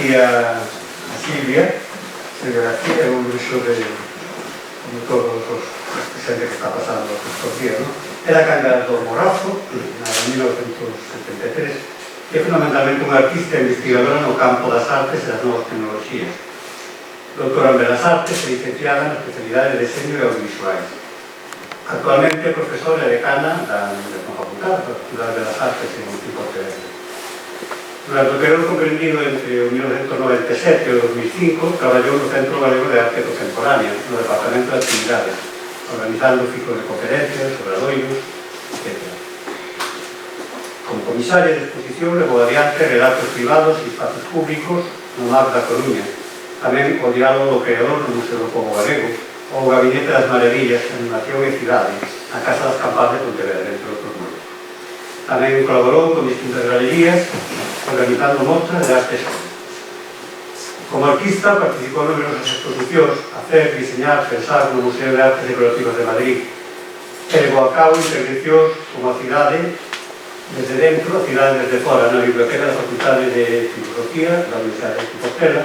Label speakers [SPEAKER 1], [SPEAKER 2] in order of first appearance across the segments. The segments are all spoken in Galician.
[SPEAKER 1] aquí a Silvia García, é un luxo de todos os xente que está pasando estos días, non? Era canga do Morazo, na 1973, e é fundamentalmente unha artista e investigadora no campo das artes e das novas tecnologías. Doutora en Belas Artes e licenciada na especialidade de diseño e audiovisuais. Actualmente é profesora e decana da Facultade de Belas Artes en Pontevedra. Durante o período comprendido entre o 1997 e o 2005 traballou no Centro Galego de Arte Contemporánea, no Departamento de Actividades, organizando ciclos de conferencias, obradoiros, etc. Como comisaria de exposición levou adiante relatos privados e espacios públicos no MAP da Coruña, tamén o diálogo do creador do Museo do Pobo Galego, ou o Gabinete das Maravillas, Animación e Cidade, a Casa das Campás de Pontevedra, entre outros modos. Tamén colaborou con distintas galerías, organizando mostras de arte xónica. Como artista participou en numerosas exposicións, facer, diseñar, pensar no Museo de Artes Decorativas de Madrid e levou a cabo intervencións como a cidade desde dentro, a cidade desde fora, na Biblioteca da Facultade de Filosofía da Universidade de Compostela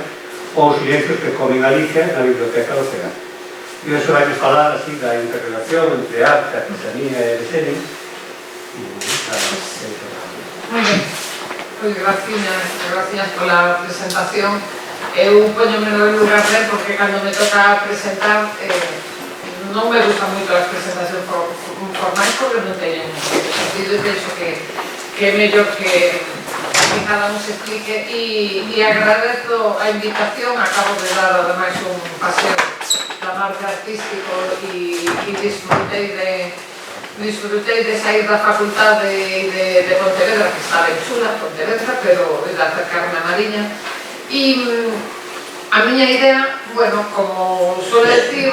[SPEAKER 1] ou os silencios que comen Galicia na Biblioteca do CEGA. E iso vai nos falar así da interrelación entre arte, artesanía e deseño.
[SPEAKER 2] Moi ben. Pois gracias pola presentación. Eu poñome no lugar de porque cando me toca presentar non me gustan moito as presentacións formais porque non teñen sentido e penso que é mellor que cada un se explique e agradezo a invitación. Acabo de dar ademais un paseo da marca artístico e disfrutei de sair da facultade de Pontevedra, que está ben chula, Pontevedra, pero de acercarme a Mariña. E a miña idea, bueno, como suele decir,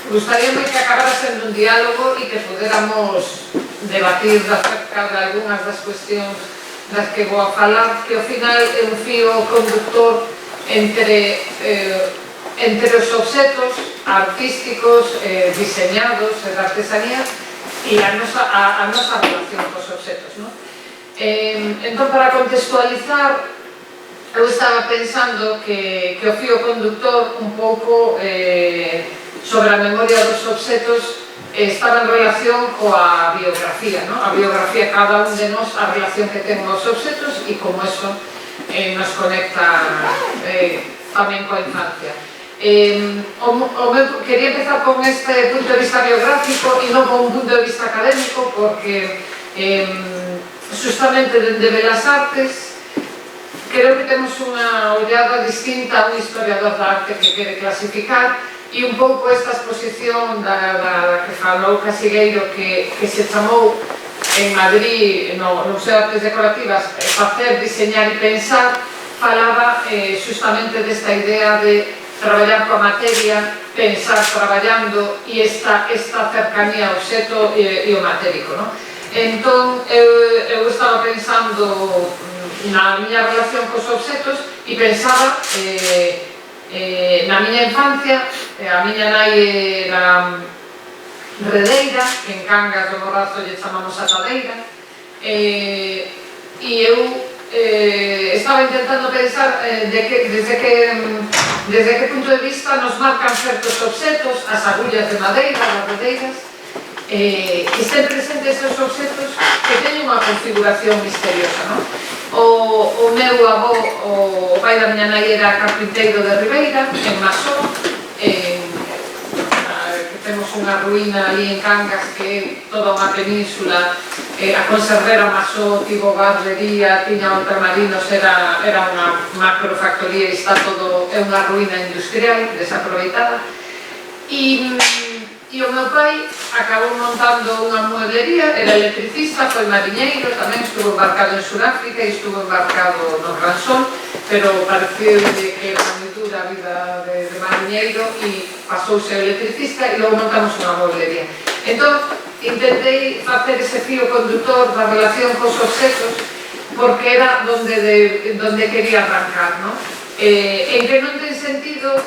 [SPEAKER 2] gustaríame que acabara sendo un diálogo e que poderamos debatir acerca de algunhas das cuestións das que vou a falar, que ao final é un fío conductor entre os obxetos artísticos diseñados de artesanía e a nosa relación cos obxetos, non? Entón, para contextualizar, eu estaba pensando que o fío conductor un pouco sobre a memoria dos obxetos estaba en relación coa biografía, non? A biografía, cada un de nós, a relación que ten os obxetos e como eso nos conecta tamén coa infancia. Quería empezar con este punto de vista biográfico e non con un punto de vista académico, porque justamente dende Belas Artes creo que temos unha ollada distinta a un historiador da arte que quere clasificar, e un pouco esta exposición da que falou Casigueiro, que se chamou en Madrid, no Museo de Artes Decorativas, Facer, Diseñar e Pensar, falaba justamente desta idea de traballar coa materia, pensar traballando e esta cercanía ao obxeto e o matérico, non? Entón, eu estaba pensando na miña relación cos obxetos e pensaba na miña infancia. A miña nai era redeira, que en Cangas do Morrazo lle chamamos atadeira, e eu estaba intentando pensar desde que punto de vista nos marcan certos obxetos, as agullas de madeira, as redeiras, que estén presentes esos obxetos que teñen unha configuración misteriosa, non? O meu avó, o pai da miña nai, era carpinteiro de Ribeira, en Masó, que temos unha ruína ali en Cangas que é toda unha península. A conservera Masó tivo barbería, tiña ultramarinos, era unha macrofactoría e está todo, é unha ruína industrial desaproveitada. E o meu pai acabou montando unha mueblería, era electricista, foi mariñeiro, tamén estuvo embarcado en Suráfrica e estuvo embarcado no Gran Sol, pero pareceu que era moi dura a vida de mariñeiro e pasouse a electricista e logo montamos unha mueblería. Entón, intentei facer ese fío conductor da relación cos obxetos porque era donde quería arrancar, non? En que non ten sentido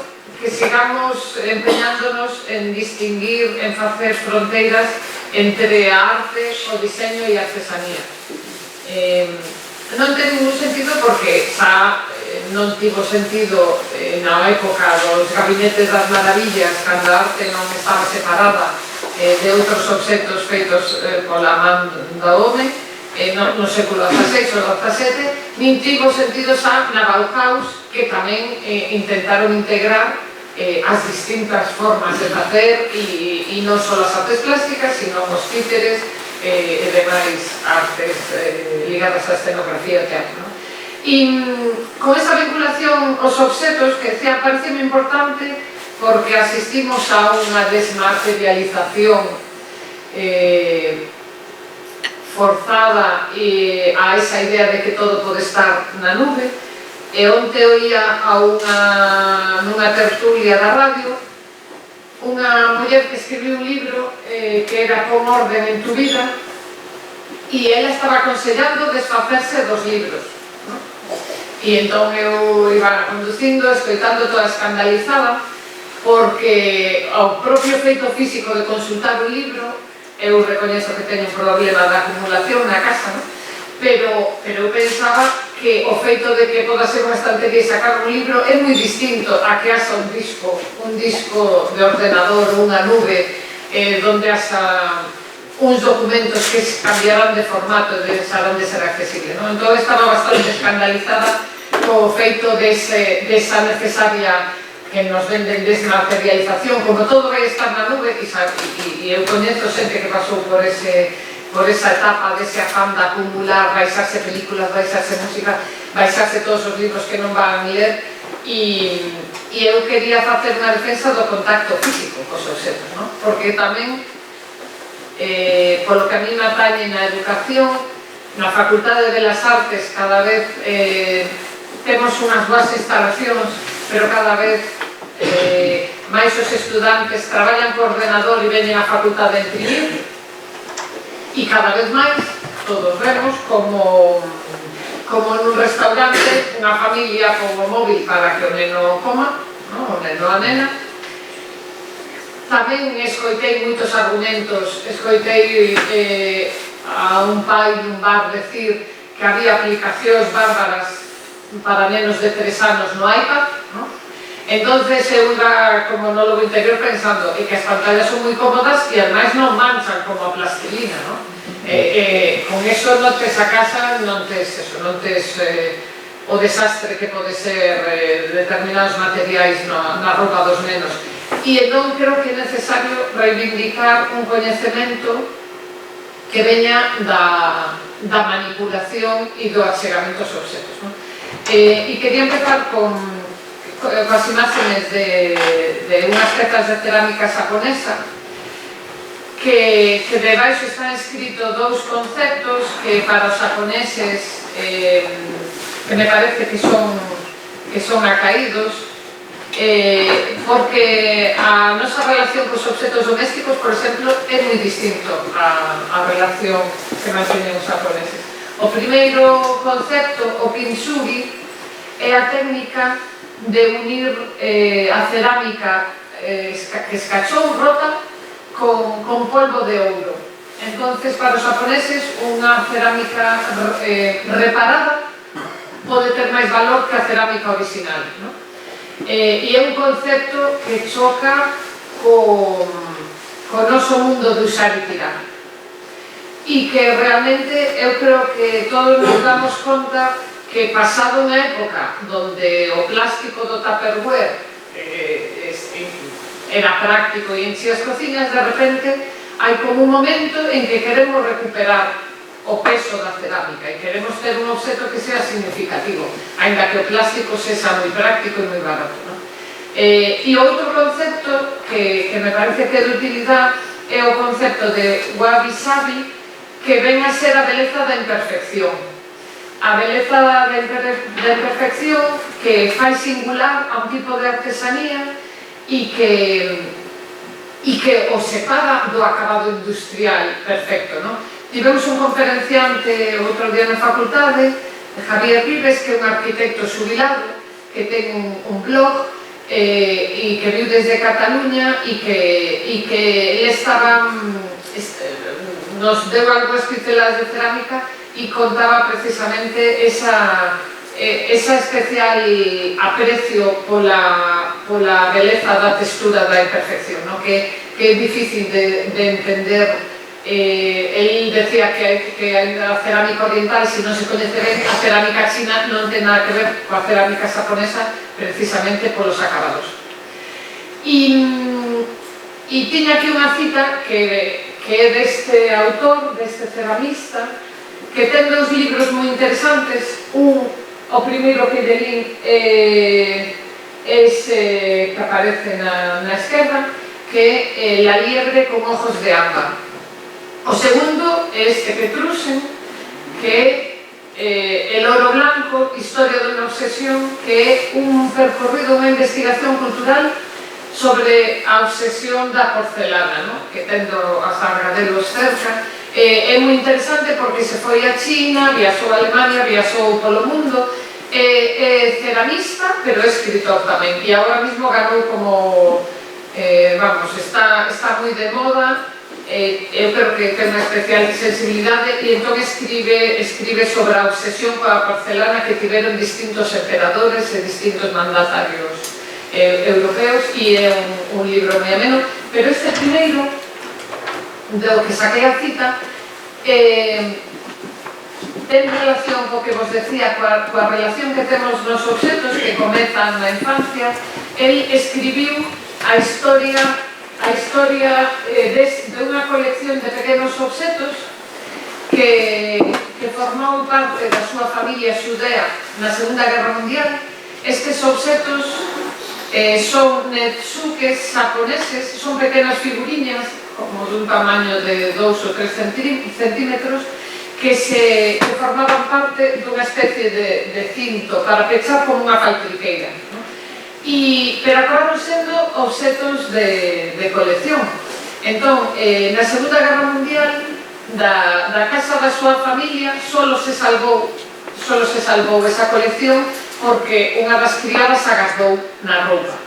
[SPEAKER 2] que sigamos empeñándonos en distinguir, en facer fronteiras entre a arte, o diseño e a artesanía. Non ten ningún sentido porque xa non tivo sentido na época dos gabinetes das maravillas, cando a arte non estaba separada de outros obxectos feitos pola man do home, no século XVI ou XVII, nin tivo sentido xa na Bauhaus, que tamén intentaron integrar as distintas formas de facer e non só as artes plásticas, sino os títeres e demais artes ligadas á escenografía e teatro. E con esa vinculación aos obxetos, que decía, parece moi importante porque asistimos a unha desmaterialización forzada a esa idea de que todo pode estar na nube. E onte oía nunha tertulia da radio unha muller que escribiu un libro que era Pon orden en tu vida, e ela estaba aconsellando desfacerse dos libros, ¿no? E entón eu iba conducindo, escoitando toda escandalizada, porque ao propio feito físico de consultar un libro, eu recoñezo que teño un problema de acumulación na casa, ¿no? Pero eu pensaba que o feito de que poda ser unha estantería e sacar un libro é moi distinto a que haxa un disco de ordenador, unha nube, donde haxa uns documentos que cambiarán de formato e deixarán de ser accesible, ¿no? Entón estaba bastante escandalizada co feito desa necesaria que nos venden desmaterialización, como todo vai estar na nube, e eu coñezo xente que pasou por esa etapa dese afán de acumular, baixarse películas, baixarse música, baixarse todos os libros que non van a ler, e eu quería facer unha defensa do contacto físico cos obxetos, ¿no? Porque tamén, polo que a mí me atañe na educación, na Facultade de Belas Artes cada vez temos unhas boas instalacións, pero cada vez máis os estudantes traballan co ordenador e veñen á facultade a imprimir, e cada vez máis todos vemos como nun restaurante unha familia con o móvil para que o neno coma, ¿no? O neno a nena. Tamén escoitei moitos argumentos, escoitei a un pai nun bar decir que había aplicacións bárbaras para nenos de 3 anos no iPad, ¿no? Entonces eu iba como nólogo interior pensando que as pantallas son moi cómodas e ademais non manchan como a plastilina, ¿no? Con eso non tes a casa, non tes o desastre que pode ser determinados materiais na roupa dos nenos. E entón creo que é necesario reivindicar un coñecemento que veña da manipulación e do achegamento aos obxetos, ¿no? E quería empezar con as imágenes de unhas pezas de cerámica xaponesa que debaixo está escrito dous conceptos que para os xaponeses que me parece que son acaídos, porque a nosa relación cos obxetos domésticos, por exemplo, é moi distinto a relación que manteñen os xaponeses. O primeiro concepto, o kintsugi, é a técnica de unir a cerámica escachón, rota, con polvo de ouro. Entonces, para os japoneses, unha cerámica reparada pode ter máis valor que a cerámica original, ¿no? E é un concepto que choca co noso mundo de usar e tirar. E que realmente eu creo que todos nos damos conta que pasado unha época donde o plástico do Tupperware era práctico e enchía as cociñas, de repente hai como un momento en que queremos recuperar o peso da cerámica e queremos ter un obxeto que sea significativo, aínda que o plástico sexa moi práctico e moi barato, ¿no? E outro concepto que me parece que é de utilidade é o concepto de wabi-sabi, que ven a ser a beleza da imperfección. A beleza da imperfección que fai singular a un tipo de artesanía e que o separa do acabado industrial perfecto, ¿no? Tivemos un conferenciante outro día na facultade, Javier Vives, que é un arquitecto xubilado, que ten un blog e que viu desde Cataluña e que ele estaba nos deu algo pinceladas de cerámica e contaba precisamente esa esa especial aprecio pola beleza da textura da imperfección, ¿no? que é difícil de entender. Él decía que a cerámica oriental, si non se coñece ben, a cerámica china non ten nada que ver coa cerámica japonesa precisamente polos acabados. E tiña aquí unha cita que é deste autor, deste ceramista, que ten dous libros moi interesantes. O primeiro que lle lín é ese que aparece na esquerda, que é La liebre con ojos de ámbar. O segundo é este Petrusen, que é El oro blanco, historia dunha obsesión, que é un percorrido, unha investigación cultural sobre a obsesión da porcelana, ¿no? Que tendo as argadelos cerca. É moi interesante porque se foi a China, viaxou a Alemania, viaxou polo mundo, é ceramista, pero é escritor tamén, e agora mesmo ganou como, está moi de moda. Eu creo que ten unha especial sensibilidade e entón escribe sobre a obsesión coa porcelana que tiveron distintos emperadores e distintos mandatarios europeos, e é un libro moi ameno. Pero este primeiro, do que saquei a cita, ten relación co que vos decía, coa relación que temos nos obxetos que comezan na infancia. El escribiu a historia de unha colección de pequenos obxetos que formou parte da súa familia xudea na Segunda Guerra Mundial. Estes obxetos son netsukes japoneses, son pequenas figuriñas como dun tamaño de 2 ou 3 centímetros que formaban parte dunha especie de cinto para pechar como unha faltriqueira, ¿no? Pero acabaron sendo obxetos de colección. Entón, na Segunda Guerra Mundial, da casa da súa familia solo se salvou esa colección porque unha das criadas agardou na roupa,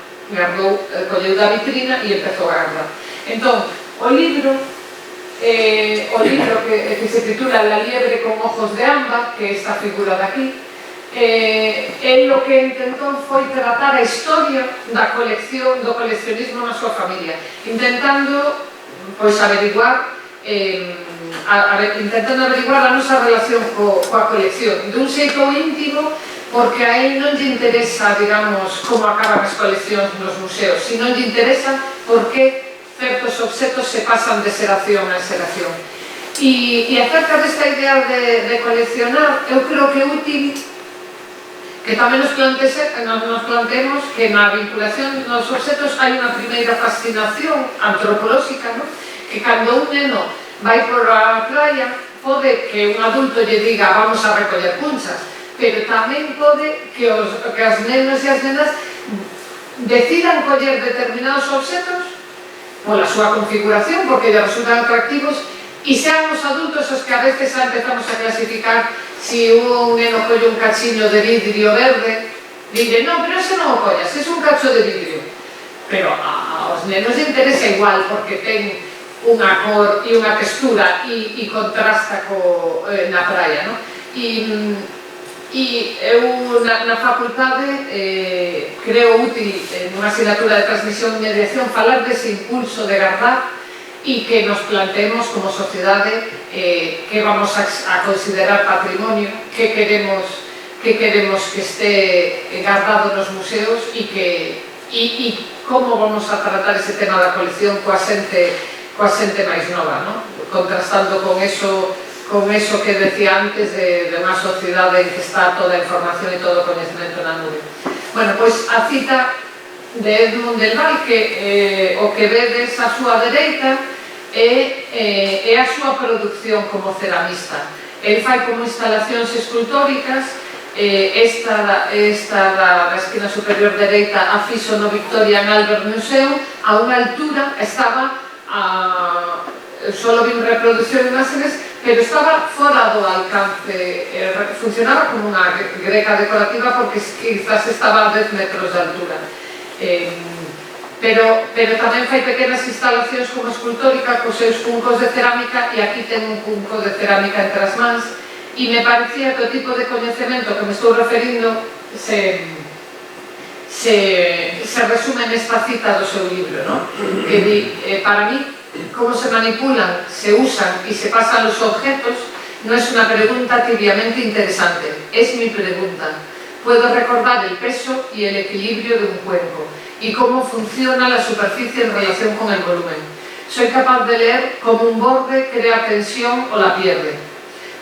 [SPEAKER 2] colleu da vitrina e empezou a agardar. Entón, o libro que se titula La liebre con ojos de ámbar, que é esta figura de aquí, o que intentou foi tratar a historia da colección, do coleccionismo na súa familia, intentando averiguar a nosa relación coa colección dun xeito íntimo, porque a él non lle interesa, digamos, como acaban as coleccións nos museos, sino lle interesa por que certos obxetos se pasan de xeración a xeración. E acerca desta idea de coleccionar, eu creo que é útil que tamén nos planteemos que na vinculación nos obxetos hai unha primeira fascinación antropolóxica, ¿no? Que cando un neno vai por a praia, pode que un adulto lle diga vamos a recoller punchas, pero tamén pode que as nenas e as nenas decidan coller determinados obxetos pola súa configuración, porque lle resultan atractivos, e sean os adultos os que a veces empezamos a clasificar. Si un neno colle un cachiño de vidrio verde, dille, non, pero ese non o collas, é un cacho de vidrio. Pero aos nenos lle interesa igual, porque ten unha cor e unha textura e contrasta na praia, non? E eu na facultade creo útil nunha asignatura de transmisión e mediación falar dese impulso de gardar e que nos planteemos como sociedade que vamos a considerar patrimonio, que queremos que este gardado nos museos e como vamos a tratar ese tema da colección coa xente máis nova, non? Contrastando con eso que decía antes de unha sociedade en que está toda a información e todo o coñecemento na nube. Bueno, pois a cita de Edmund del Val, que o que vedes a súa dereita é a súa produción como ceramista. El fai como instalacións escultóricas, esta da esquina superior dereita a fixo no Victorian Albert Museum, a unha altura estaba solo vi reproducción de imágenes, pero estaba fora do alcance, funcionaba como unha greca decorativa porque quizás estaba a 10 metros de altura. Pero tamén fai pequenas instalacións como escultórica cos seus cuncos de cerámica, e aquí ten un cunco de cerámica entre as mans, e me parecía que o tipo de coñecemento que me estou referindo se resume nesta cita do seu libro, ¿no? Que di, para mí, cómo se manipulan, se usan y se pasan los objetos no es una pregunta tibiamente interesante, es mi pregunta. Puedo recordar el peso y el equilibrio de un cuerpo y cómo funciona la superficie en relación con el volumen. Soy capaz de leer cómo un borde crea tensión o la pierde.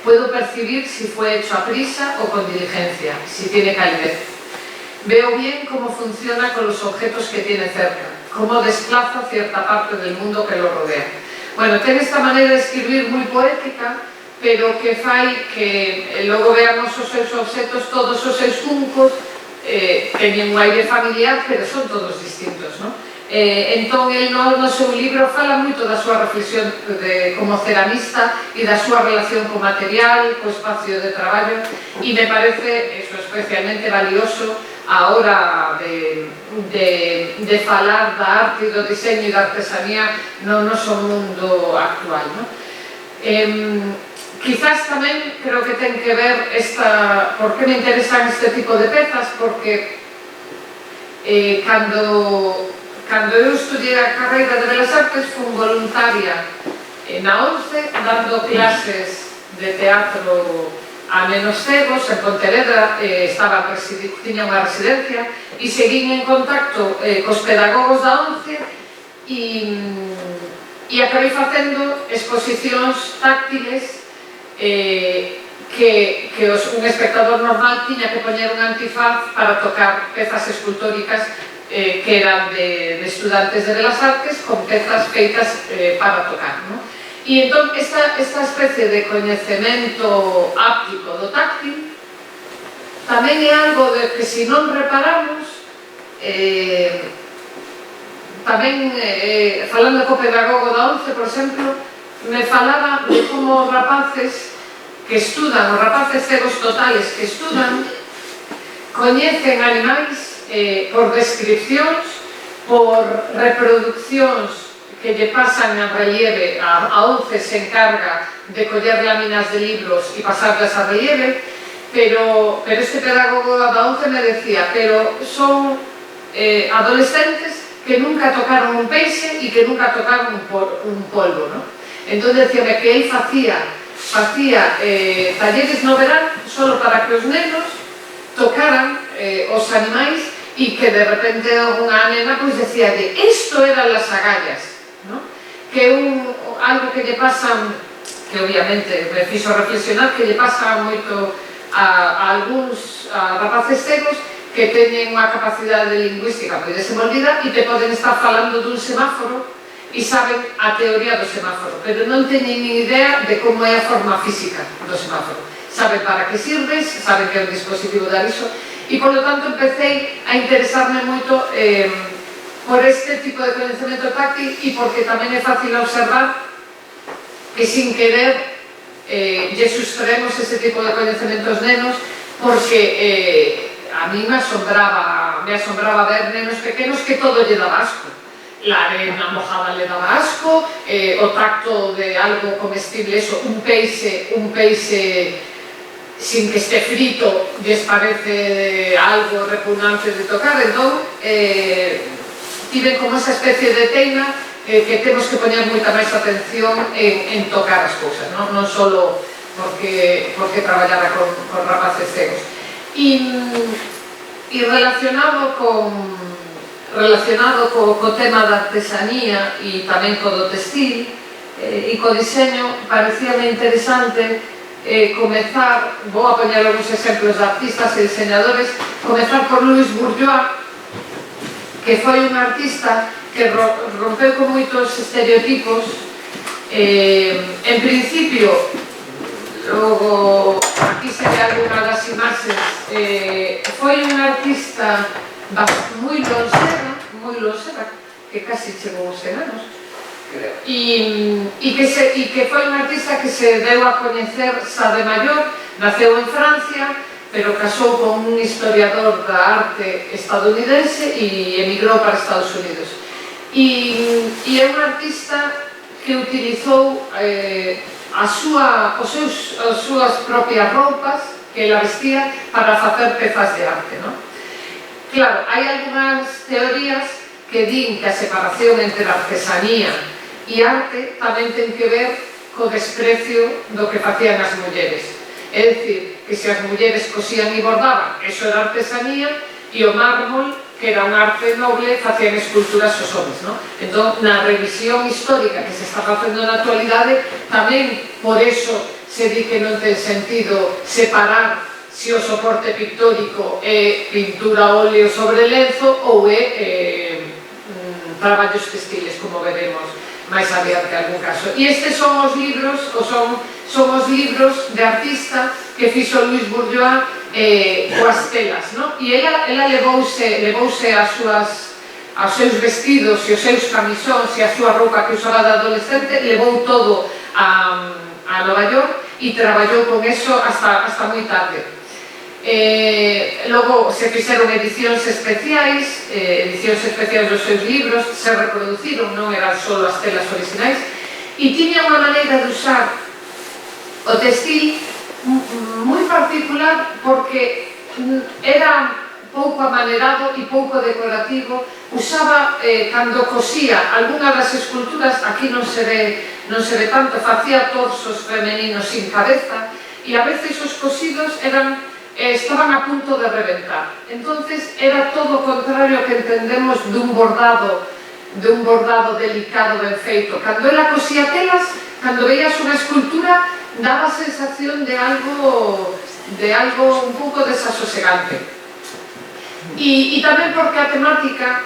[SPEAKER 2] Puedo percibir si fue hecho a prisa o con diligencia, si tiene calidez. Veo bien cómo funciona con los objetos que tiene cerca, cómo desplaza cierta parte del mundo que lo rodea. Bueno, ten esta maneira de escribir moi poética, pero que fai que logo veamos os seus objetos, todos os seus funcos, teñen un aire familiar, pero son todos distintos, non? Entón, el no seu libro fala moito da súa reflexión como ceramista e da súa relación co material, co espacio de traballo, e me parece eso especialmente valioso a hora de falar da arte e do diseño e da artesanía no noso mundo actual, non? Quizás tamén creo que ten que ver por que me interesan este tipo de pezas, porque cando eu estudiei a carreira de Belas Artes fui voluntaria na 11 dando clases de teatro a nenos cegos en Pontevedra, tiña unha residencia e seguín en contacto cos pedagogos da 11 e acabei facendo exposicións táctiles que un espectador normal tiña que poñer un antifaz para tocar pezas escultóricas que eran de estudantes de Belas Artes con pezas feitas para tocar, ¿no? E entón esta especie de coñecemento áptico do táctil tamén é algo de que se non reparamos tamén falando co pedagogo da 11, por exemplo, me falaba de como os rapaces que estudan, os rapaces cegos totales que estudan, coñecen animais por descripcións, por reproduccións que lle pasan en relieve. A 11 se encarga de coller láminas de libros e pasarlas a relieve, pero este pedagogo da 11 me decía, pero son adolescentes que nunca tocaron un peixe e que nunca tocaron un polvo, ¿no? Entón decíame que él facía talleres no verán solo para que os nenos tocaran os animais e que de repente unha nena pois decía de isto eran las agallas, ¿no? Que algo que lle pasa, que obviamente me fixo reflexionar, que lle pasa moito a algúns rapaces cegos que teñen unha capacidade lingüística moi desenvolvida e te poden estar falando dun semáforo e saben a teoría do semáforo, pero non teñen ni idea de como é a forma física do semáforo. Saben para que sirves, saben que é un dispositivo de aviso, e polo tanto empecé a interesarme moito por este tipo de coñecemento táctil e porque tamén é fácil observar que sin querer lle sustraemos ese tipo de coñecemento aos nenos, porque a mí me asombraba ver nenos pequenos que todo lle daba asco. La arena mojada le daba asco, o tacto de algo comestible, eso, un peixe sin que este frito lles parece algo repugnante de tocar. Entón, tiven como esa especie de teima que temos que poñer moita máis atención en tocar as cousas, non só porque traballara con rapaces cegos. E relacionado co tema da artesanía e tamén co do textil e co diseño, parecíame interesante comezar, vou a poñer algúns exemplos de artistas e diseñadores, comezar por Louis Bourgeois, que foi un artista que rompeu con moitos estereotipos. En principio, logo aquí se ve alguna das imaxes, foi un artista moi lonseva, que casi chegou aos 100 anos, e que foi un artista que se deu a coñecer xa de maior. Naceu en Francia, pero casou con un historiador da arte estadounidense e emigrou para Estados Unidos. E é un artista que utilizou as súas propias roupas que ela vestía para facer pezas de arte, non? Claro, hai algunhas teorías que din que a separación entre artesanía e arte tamén ten que ver co desprecio do que facían as mulleres. É dicir, que se as mulleres cosían e bordaban, eso era artesanía, e o mármol, que era un arte noble, facían esculturas os homens, non? Entón, na revisión histórica que se está facendo na actualidade, tamén por eso se di que non ten sentido separar se o soporte pictórico é pintura a óleo sobre lenzo ou é traballos textiles, como veremos máis adiante algún caso. E estes son os libros, son os libros de artista que fixo Luis Bourgeois coas telas, non? E ela levouse aos seus vestidos e os seus camisóns e a súa roupa que usaba de adolescente, levou todo a Nova York e traballou con eso hasta moi tarde. Logo se fixeron edicións especiais dos seus libros, se reproduciron, non eran só as telas originais, e tiña unha maneira de usar o textil moi particular porque era pouco amanerado e pouco decorativo. Usaba, cando cosía algunha das esculturas, aquí non se ve tanto, facía torsos femeninos sin cabeza e a veces os cosidos estaban a punto de reventar. Entonces era todo o contrario que entendemos dun bordado delicado, ben feito. Cando ela cosía telas, cando veías unha escultura, daba a sensación de algo un pouco desasosegante. E tamén porque a temática,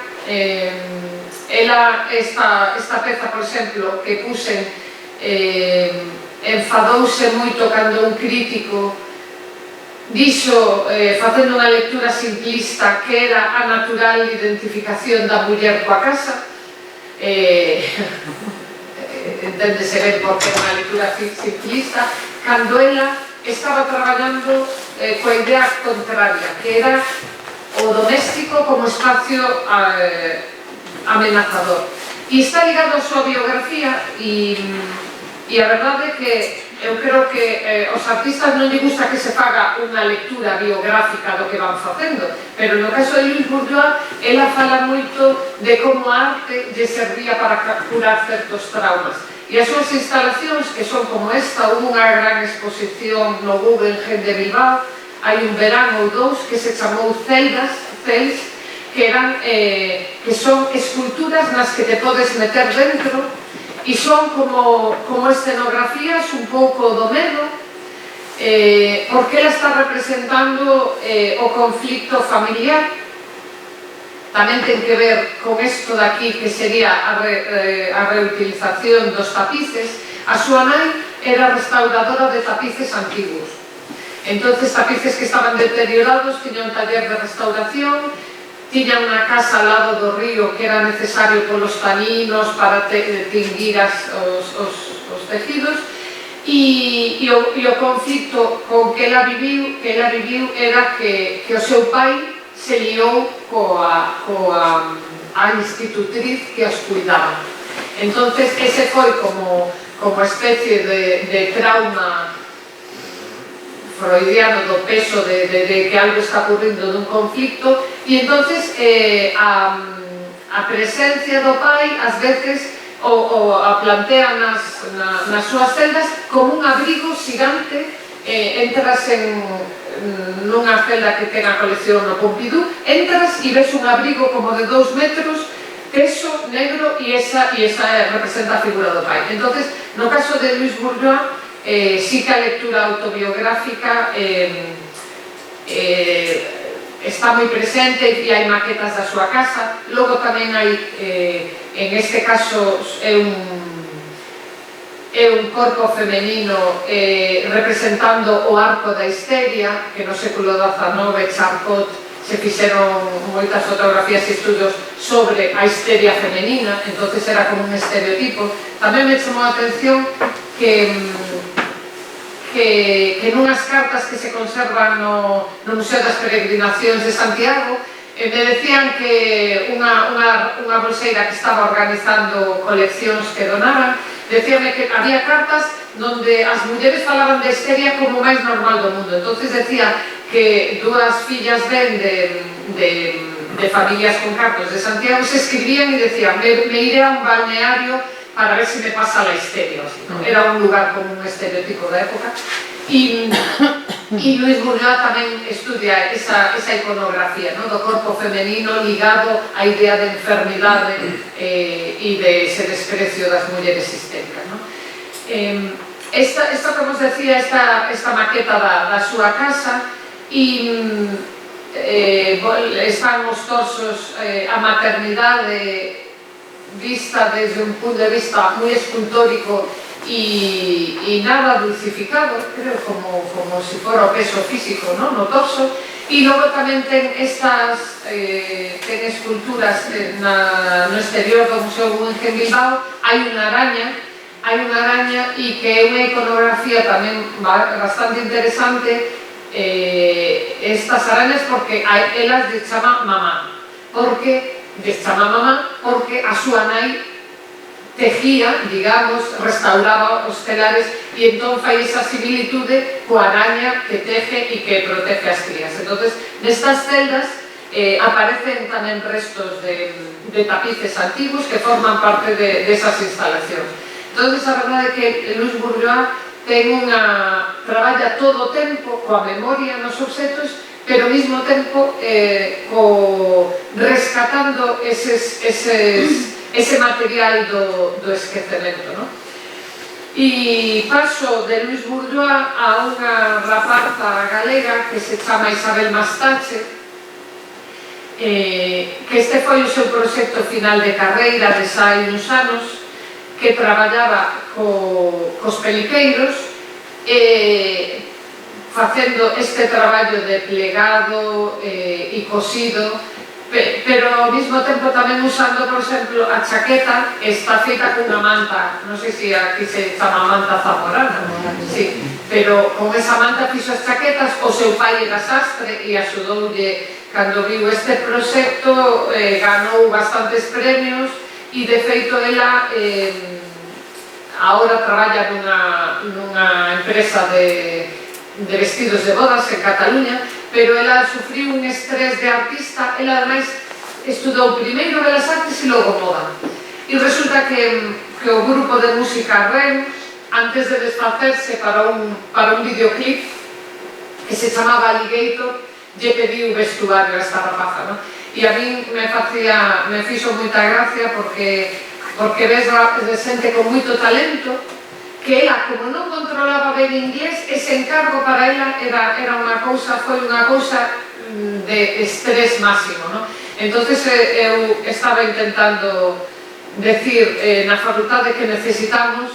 [SPEAKER 2] esta peza, por exemplo, que puxen, enfadouse moito cando un crítico dixo, facendo unha lectura simplista, que era a natural identificación da muller coa casa. Enténdese ben porque é unha lectura simplista, cando ela estaba traballando coa idea contraria, que era o doméstico como espacio amenazador. E está ligado a súa biografía e a verdade é que eu creo que os artistas non lle gusta que se faga unha lectura biográfica do que van facendo, pero no caso de Luis Bourgeois, ela fala moito de como a arte lle servía para curar certos traumas. E as súas instalacións, que son como esta, houve unha gran exposición no Guggenheim de Bilbao, hai un verán ou dous, que se chamou Cels, que son esculturas nas que te podes meter dentro e son como escenografías un pouco do medo, porque ela está representando o conflicto familiar. Tamén ten que ver con isto daqui, que sería a reutilización dos tapices. A súa nai era restauradora de tapices antiguos, entonces tapices que estaban deteriorados, tiña un taller de restauración, tiña unha casa ao lado do río que era necesario polos taninos para tinguir os tejidos, e o conflicto con que ela viviu era que o seu pai se liou coa institutriz que os cuidaba. Entonces ese foi como especie de trauma freudiano do peso de que algo está ocurrindo dun conflicto, e entonces a presencia do pai ás veces a plantean nas súas celdas como un abrigo xigante. Entras nunha celda que ten a colección no Pompidou, entras e ves un abrigo como de 2 metros, teso, negro, e esa representa a figura do pai. Entonces, no caso de Luis Bourgeois, sí que a lectura autobiográfica está moi presente e hai maquetas da súa casa. Logo tamén hai, en este caso, é un corpo femenino representando o arco da histeria, que no século XIX Charcot se fixeron moitas fotografías e estudos sobre a histeria femenina, entonces era como un estereotipo. Tamén me chamou a atención que nunhas cartas que se conservan no Museo das Peregrinacións de Santiago, me decían que unha bolseira que estaba organizando coleccións que donaban, decíame que había cartas donde as mulleres falaban de histeria como o máis normal do mundo. Entonces decía que dúas fillas ven de familias con cartos de Santiago, se escribían y decían, me iré a un balneario para ver si me pasa la histeria. Era un lugar como un estereotipo da época. E Luis Bourgeois tamén estudia esa iconografía, ¿no? Do corpo femenino ligado á idea de enfermidade e de ese desprecio das mulleres histéricas, ¿no? Esta, como os decía, esta maqueta da súa casa, e están os torsos, a maternidade vista desde un punto de vista moi escultórico e nada dulcificado, creo, como se fora o peso físico, ¿no? No torso. E logo tamén ten estas esculturas no exterior do Museo Guggenheim Bilbao. Hai unha araña e que é unha iconografía tamén bastante interesante, estas arañas, porque elas les chama mamá, porque a súa nai tejía, digamos, restauraba os telares, e entón fai esa similitude coa araña que teje e que protege as crías. Entonces, nestas celdas aparecen tamén restos de tapices antigos que forman parte desas instalacións. Entonces, a verdade é que Luis Bourgeois traballa todo o tempo coa memoria nos obxetos, pero ao mesmo tempo rescatando ese material do esquecemento, ¿no? E paso de Luis Bourgeois a unha rapaza galega que se chama Isabel Mastache, que este foi o seu proxecto final de carreira de xa hai uns anos, que traballaba cos peliqueiros, facendo este traballo de plegado e cosido, pero ao mesmo tempo tamén usando, por exemplo, a chaqueta está feita cunha manta, non sei se aquí se chama manta zamorana, sí, pero con esa manta fixo as chaquetas. O seu pai era sastre e axudoulle cando viu este proxecto, ganou bastantes premios, e de feito ela agora traballa nunha empresa de vestidos de bodas en Cataluña, pero ela sufriu un estrés de artista. Ela ademais estudou primeiro Belas Artes e logo moda, e resulta que o grupo de música REM, antes de desfacerse para un videoclip que se chamaba Alligator, lle pediu vestuario a esta rapaza, ¿no? E a min me fixo moita gracia porque ves xente con moito talento, que ela, como non controlaba ben inglés, ese encargo para ela foi unha cousa de estrés máximo, ¿no? Entonces eu estaba intentando decir na facultade que necesitamos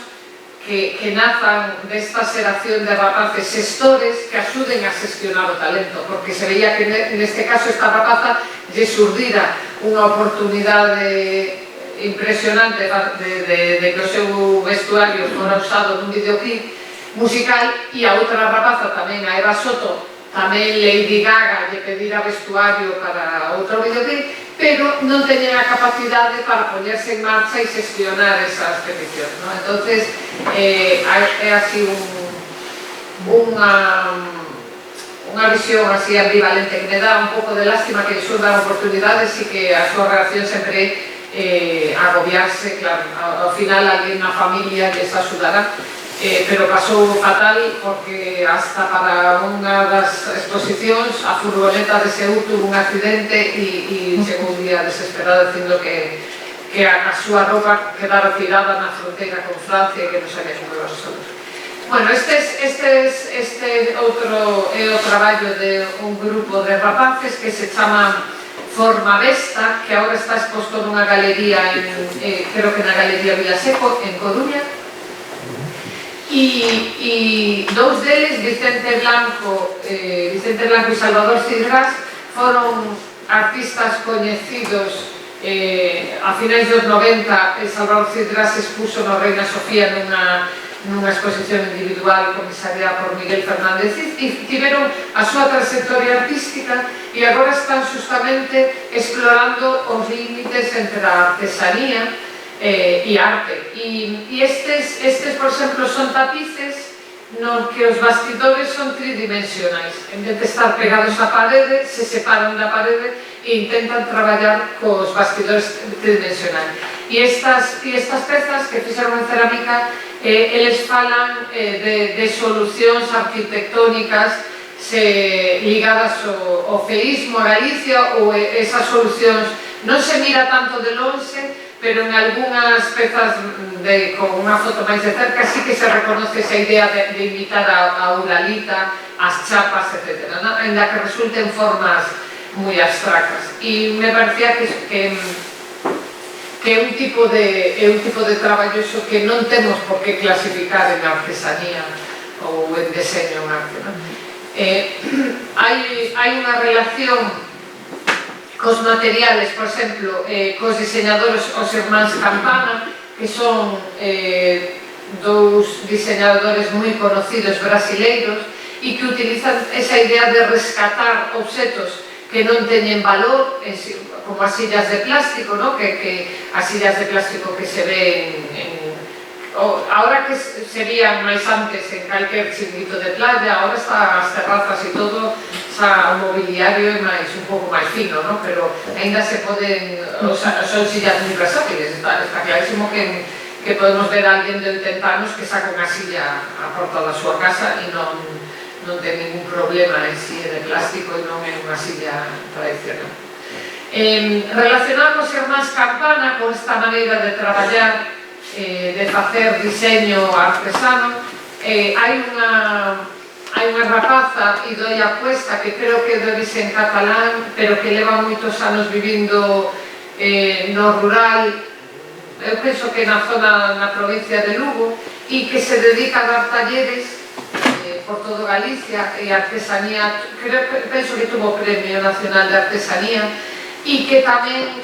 [SPEAKER 2] que nazan desta xeración de rapaces xestores que axuden a xestionar o talento, porque se veía que neste caso esta rapaza lle xurdira unha oportunidade impresionante de que o seu vestuario fora usado nun videoclip musical, e a outra rapaza tamén, a Eva Soto, tamén Lady Gaga lle pedira vestuario para outro videoclip, pero non teñen a capacidade para poñerse en marcha e xestionar esas peticións, ¿no? Entonces é así unha visión así ambivalente, que me dá un pouco de lástima que xurdan oportunidades e que a súa reacción sempre agobiarse. Claro, ao final alguén na familia lles axudará, pero pasou fatal, porque hasta para unha das exposicións a furgoneta de Seúl tuvo un accidente e chegou un día desesperado dicindo que a súa roupa quedara tirada na fronteira con Francia e que non sabía como iba a resolver. Bueno, este outro é o traballo de un grupo de rapaces que se chama Forma Vesta, que agora está exposto nunha galería, creo que na Galería Vilaseco, en Coruña, e dous deles, Vicente Blanco e Salvador Cidrás, foron artistas coñecidos a finais dos 90. Salvador Cidrás expuso no Reina Sofía nunha exposición individual comisariada por Miguel Fernández, e tiveron a súa trayectoria artística, e agora están justamente explorando os límites entre a artesanía e arte. E estes, por exemplo, son tapices no que os bastidores son tridimensionais. En vez de estar pegados á parede, se separan da parede e intentan traballar cos bastidores tridimensionais. E estas pezas que fixeron en cerámica, eles falan de solucións arquitectónicas ligadas ao feísmo, a Galicia, ou esas solucións non se mira tanto de lonxe, pero en algunhas pezas con unha foto máis de cerca sí que se reconoce esa idea de imitar a Uralita, as chapas, etc. Ainda que resulten formas moi abstractas. E me parecía que é un tipo de traballo iso que non temos por que clasificar en artesanía ou en deseño en arte. Hai unha relación cos materiales, por exemplo, cos diseñadores, os irmáns Campana, que son dous diseñadores moi conocidos brasileiros e que utilizan esa idea de rescatar obxetos que non teñen valor, como as sillas de plástico, que as sillas de plástico que se ven ahora que serían máis antes en calquer chiringuito de playa, ahora está as terrazas e todo, o mobiliario é un pouco máis fino, pero ainda se poden, son sillas moi versátiles, está clarísimo que podemos ver a alguén de 80 anos que saca unha silla á porta da súa casa e non ten ningún problema en si é de plástico e non é unha silla tradicional. Relacionado cos irmáns Campana, con esta maneira de traballar, de facer diseño artesano, hai unha rapaza, Idoia Cuesta, que creo que é de origen catalán, pero que leva moitos anos vivindo no rural, eu penso que na zona, na provincia de Lugo, e que se dedica a dar talleres por todo Galicia e artesanía, penso que tuvo o Premio Nacional de Artesanía, e que tamén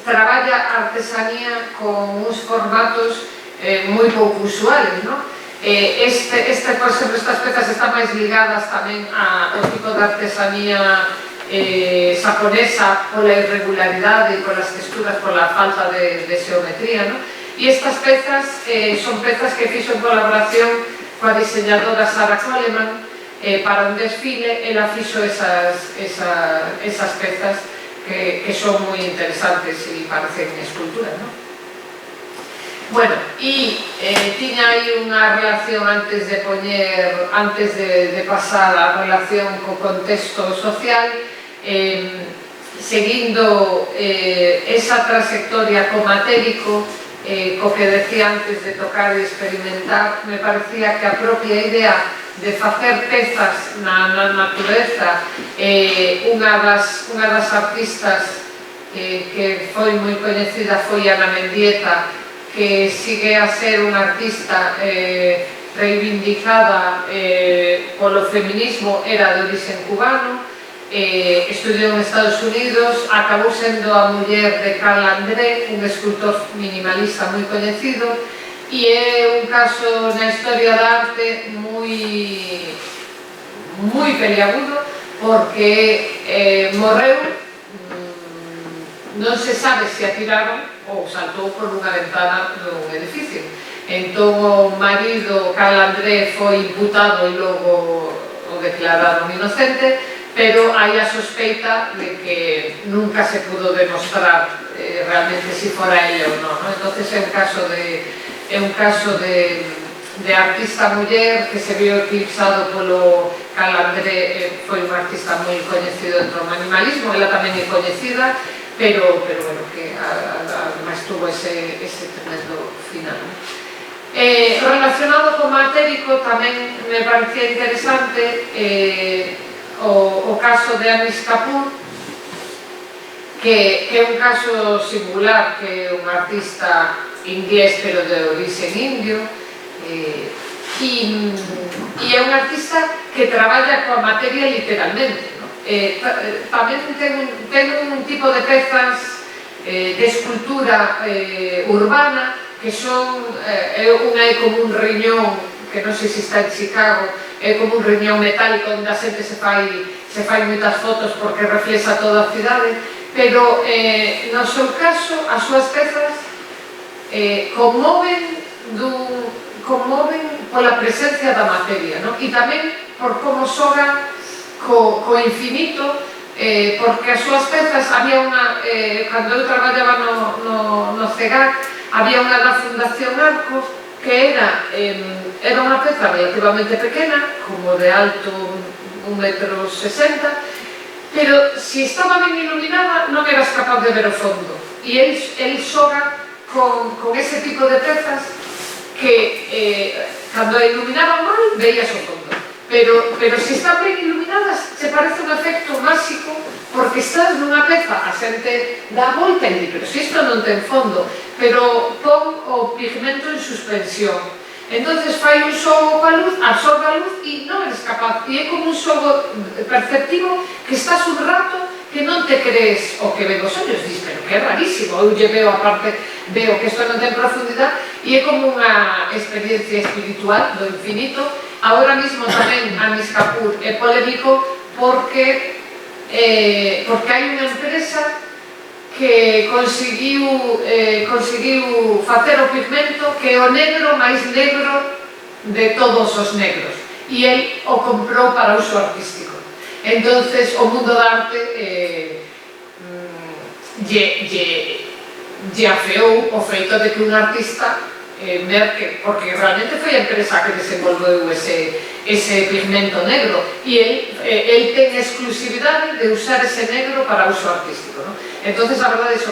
[SPEAKER 2] traballa artesanía con uns formatos moi pouco usuales, por exemplo, estas pezas están máis ligadas tamén ao tipo de artesanía xaponesa, pola irregularidade e polas texturas, pola falta de xeometría, e estas pezas son pezas que fixo en colaboración coa diseñadora Sara Coleman para un desfile. Ela fixo esas pezas que son moi interesantes e parecen esculturas, Bueno, e tiña aí unha relación antes de pasar a relación co contexto social, seguindo esa trayectoria como matérico, co que decía antes de tocar e experimentar, me parecía que a propia idea de facer pezas na natureza, unha das artistas que foi moi coñecida foi Ana Mendieta, que sigue a ser unha artista reivindicada polo feminismo, era de origen cubano, estudiou en Estados Unidos, acabou sendo a muller de Carl André, un escultor minimalista moi coñecido, e é un caso na historia da arte moi peliagudo, porque morreu, non se sabe se atiraron ou saltou por unha ventana dun edificio. Entón o marido, Carl André, foi imputado e logo o declararon inocente, pero hai a sospeita de que nunca se pudo demostrar realmente se fora ele ou non. Entón é un caso de artista muller que se viu eclipsado polo Carl André, foi un artista moi coñecido dentro do animalismo, ela tamén é coñecida, pero bueno, que además tuvo ese tremendo final. Relacionado con matérico tamén me parecía interesante o caso de Anish Kapoor, que é un caso singular, que é un artista inglés pero de origen indio, e é un artista que traballa coa materia literalmente. Tamén ten un tipo de pezas de escultura urbana que son, unha é como un riñón, que non sei se está en Chicago, é como un riñón metálico onde a xente se fai moitas fotos porque reflexa toda a cidade, pero no seu caso as súas pezas conmoven pola presencia da materia, non? E tamén por como xoga co infinito, porque as súas pezas, había unha, cando eu traballaba no CEGAC, había unha da Fundación Arcos que era unha peza relativamente pequena, como de alto 1,60 m, pero se estaba ben iluminada non eras capaz de ver o fondo. E el xoga con ese tipo de pezas que cando a iluminaban mal veías o fondo, pero se están ben iluminadas se parece un efecto máxico, porque estás nunha peza, a xente dá volta e di, pero se isto non ten fondo, pero pon o pigmento en suspensión, entonces fai un xogo coa luz, absorbe a luz e non eres capaz, e é como un xogo perceptivo que estás un rato que non te crees o que ven os ollos, dis, pero que é rarísimo, eu lle veo aparte, veo que isto non ten profundidade, e é como unha experiencia espiritual do infinito. Agora mismo tamén Amiscapur é polémico porque hai unha empresa que conseguiu facer o pigmento que é o negro máis negro de todos os negros, e el o comprou para uso artístico. Entonces o mundo da arte lle afeou o feito de que un artista merque, porque realmente foi a empresa que desenvolveu ese pigmento negro, e el ten exclusividade de usar ese negro para uso artístico, ¿no? Entonces a verdade é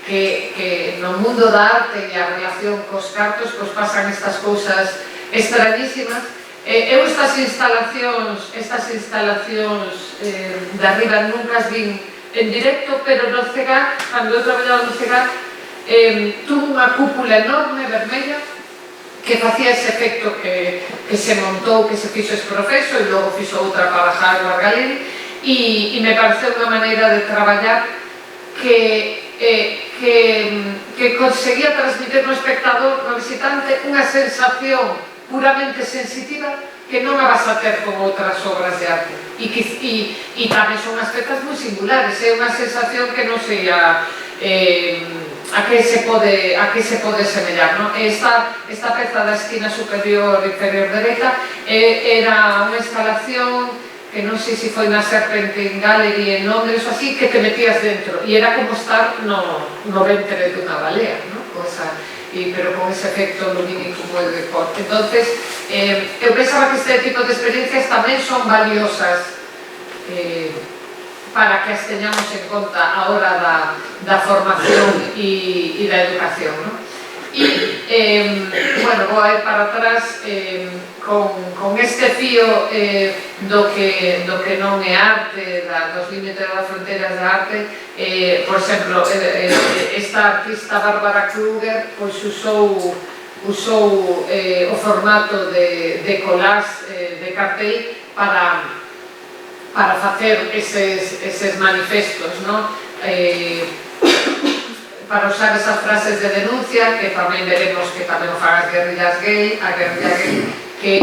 [SPEAKER 2] que no mundo da arte e a relación cos cartos pues pasan estas cousas extrañísimas. Eu estas instalacións de arriba nunca as vin en directo, pero no CEGAC, cando eu traballaba no CEGAC, tuvo unha cúpula enorme, vermella, que facía ese efecto que se montou, que se fixo esprofeso e logo fixo outra para bajar o Argaleri, e me pareceu unha maneira de traballar que conseguía transmitir no espectador, no visitante, unha sensación puramente sensitiva que non a vas a ter con outras obras de arte, e tamén son as pezas moi singulares, é unha sensación que non sei a que se pode semellar, non? Esta peza da esquina superior e inferior dereita era unha instalación que non sei se foi na Serpentine Gallery en Londres ou así, que te metías dentro e era como estar no ventre dunha balea, non? Pero con ese efecto lumínico moi de corte. Entonces, eu pensaba que este tipo de experiencias tamén son valiosas para que as teñamos en conta a hora da formación e da educación, non? Bueno, vou a ir para atrás con este fío do que non é arte, dos límites das fronteiras da arte. Por exemplo, esta artista Bárbara Kruger pois usou o formato de collage de cartel para facer eses manifestos, non? Para usar esas frases de denuncia, que tamén veremos que tamén o fan a guerrilla gay, que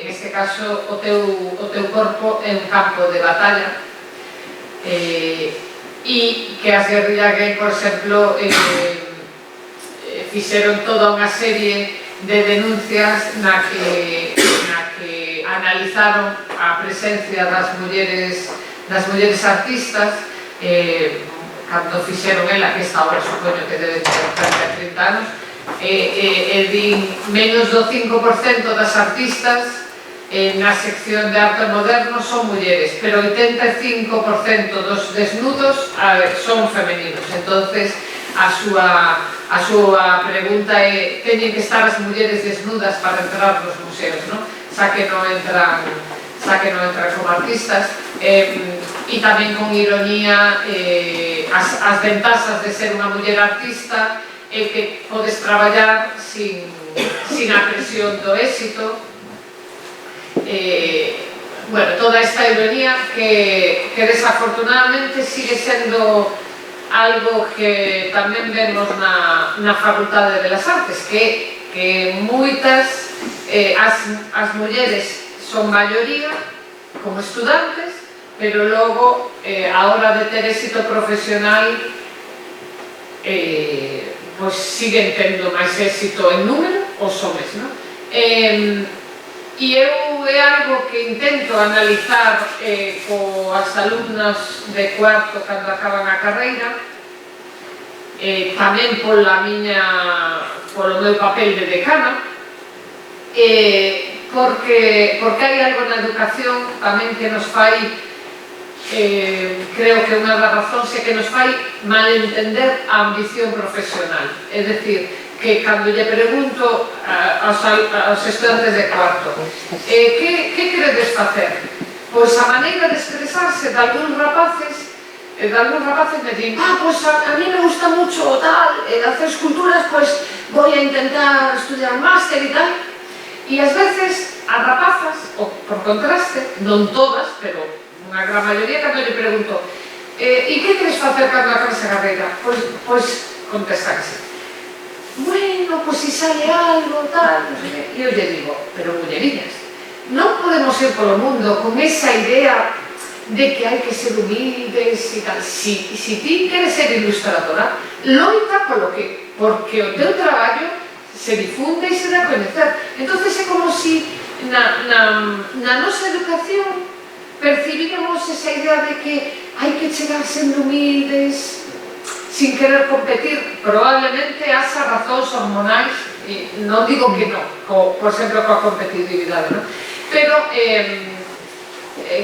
[SPEAKER 2] neste caso o teu corpo é un campo de batalla, e que as guerrillas gay, por exemplo, fixeron toda unha serie de denuncias na que analizaron a presencia das mulleres artistas, cando fixeron ela, que esta obra supoño que debe ter 30 anos, din menos do 5% das artistas na sección de arte moderno son mulleres, pero 85% dos desnudos son femeninos. Entonces a súa pregunta é: teñen que estar as mulleres desnudas para entrar nos museos, non? Xa que non entran como artistas, e tamén con ironía as ventaxas de ser unha muller artista é que podes traballar sin a presión do éxito. Bueno, toda esta ironía que desafortunadamente sigue sendo algo que tamén vemos na Facultade de Belas Artes, que moitas as mulleres son maioría como estudantes, pero logo a hora de ter éxito profesional pois siguen tendo máis éxito en número os homes, non? E eu é algo que intento analizar coas alumnas de cuarto cando acaban a carreira, tamén polo meu papel de decana, porque hai algo na educación tamén que nos fai, creo que unha das razóns é que nos fai malentender a ambición profesional. É dicir, que cando lle pregunto aos estudantes de cuarto que queredes facer? Pois a maneira de expresarse de algúns rapaces me din, pois a mí me gusta mucho tal, hacer esculturas, pois voy a intentar estudiar un máster e tal. E ás veces as rapazas, ou por contraste, non todas, pero unha gran maioría, cando lle pregunto e que queres facer cando acabes a carreira? Pois contestarse, bueno, pues si sale algo, tal, no sé qué. E eu lle digo, pero mulleriñas, non podemos ir polo mundo con esa idea de que hai que ser humildes e tal. Si ti queres ser ilustradora, loita polo que, porque o teu traballo se difunde e se dá a coñecer. Entonces é como si na nosa educación percibíamos esa idea de que hai que chegar sendo humildes, sin querer competir, probablemente haxa razóns hormonais, non digo que non, por exemplo, coa competitividade, non? Pero,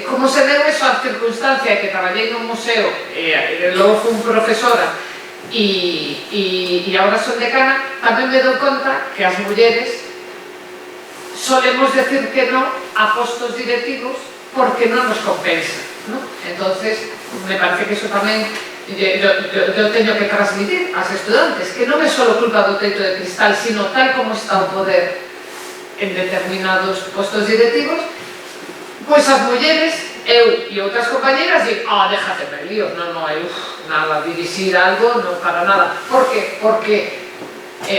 [SPEAKER 2] como se deu eso a circunstancia que traballei nun museo, e logo fui profesora, e agora son decana, tamén me dou conta que as mulleres solemos decir que non a postos directivos porque non nos compensa, non? Entonces, me parece que eso tamén eu teño que transmitir ás estudantes que non é só culpa do teito de cristal, sino tal como está o poder en determinados postos directivos, pois as mulleres, eu e outras compañeras din, déjate de líos, non, eu nada, dirixir algo, non para nada. Por que? Porque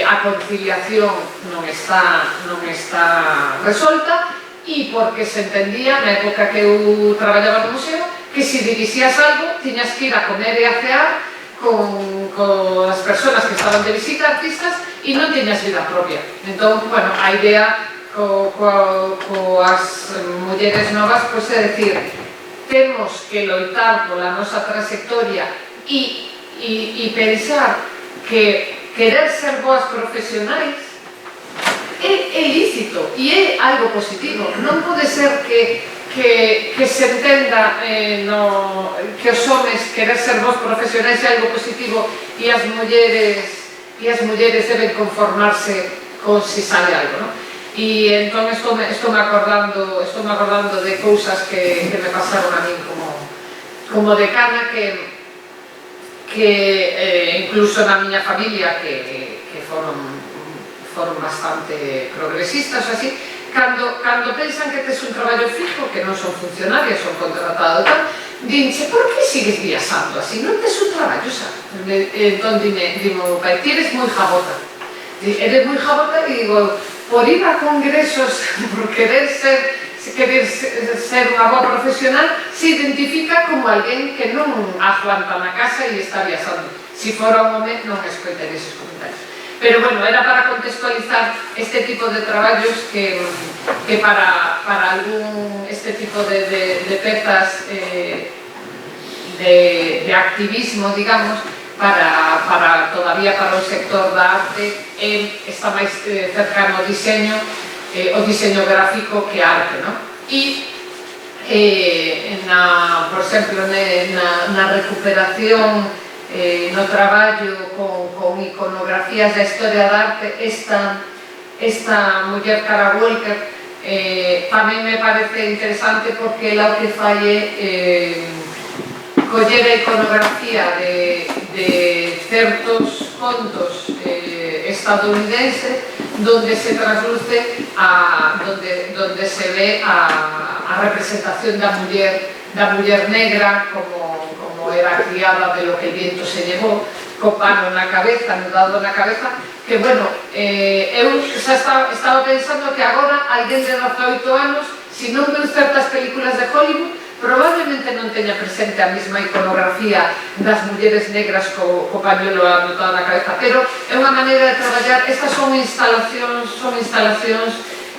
[SPEAKER 2] a conciliación non está resolta e porque se entendía na época que eu traballaba no museo que se dirixías algo, tiñas que ir a comer e a cear con as persoas que estaban de visita, artistas, e non tiñas vida propia. Entón, bueno, a idea coas mulleres novas, pois é dicir, temos que loitar pola nosa trayectoria e pensar que querer ser boas profesionais é lícito e é algo positivo. Non pode ser que se entenda que os homes querer ser bons profesionais é algo positivo e as mulleres deben conformarse con si sale algo, non? E entón estou me acordando de cousas que me pasaron a min como decana que incluso na miña familia que foron bastante progresistas así. Cando pensan que tes un traballo fijo, que non son funcionarios, son contratados, dinche, por que sigues viaxando así? Non tes un traballo, xa? Entón dime, pai, ti eres moi jabota. Eres moi jabota e digo, por ir a congresos, por querer ser unha boa profesional, se identifica como alguén que non aguanta na casa e está viaxando. Si fora un home, non escoitaría eses comentarios. Pero bueno, era para contextualizar este tipo de traballos que para algún este tipo de pezas de activismo, digamos, todavía para o sector da arte está máis cercano ao diseño gráfico que a arte, non? E por exemplo, na recuperación no traballo con iconografías da historia da arte, esta muller Cara Walker tamén me parece interesante porque ela o que fai é coller a iconografía de certos contos estadounidenses donde se trasluce donde se ve a representación da muller negra como era criada de lo que el viento se llevó, co pano na cabeza, nudado na cabeza, que bueno, eu xa estaba pensando que agora alguén de 18 anos, se non veu certas películas de Hollywood, probablemente non teña presente a mesma iconografía das mulleres negras co pañuelo anotado na cabeza, pero é unha maneira de traballar. Estas son instalacións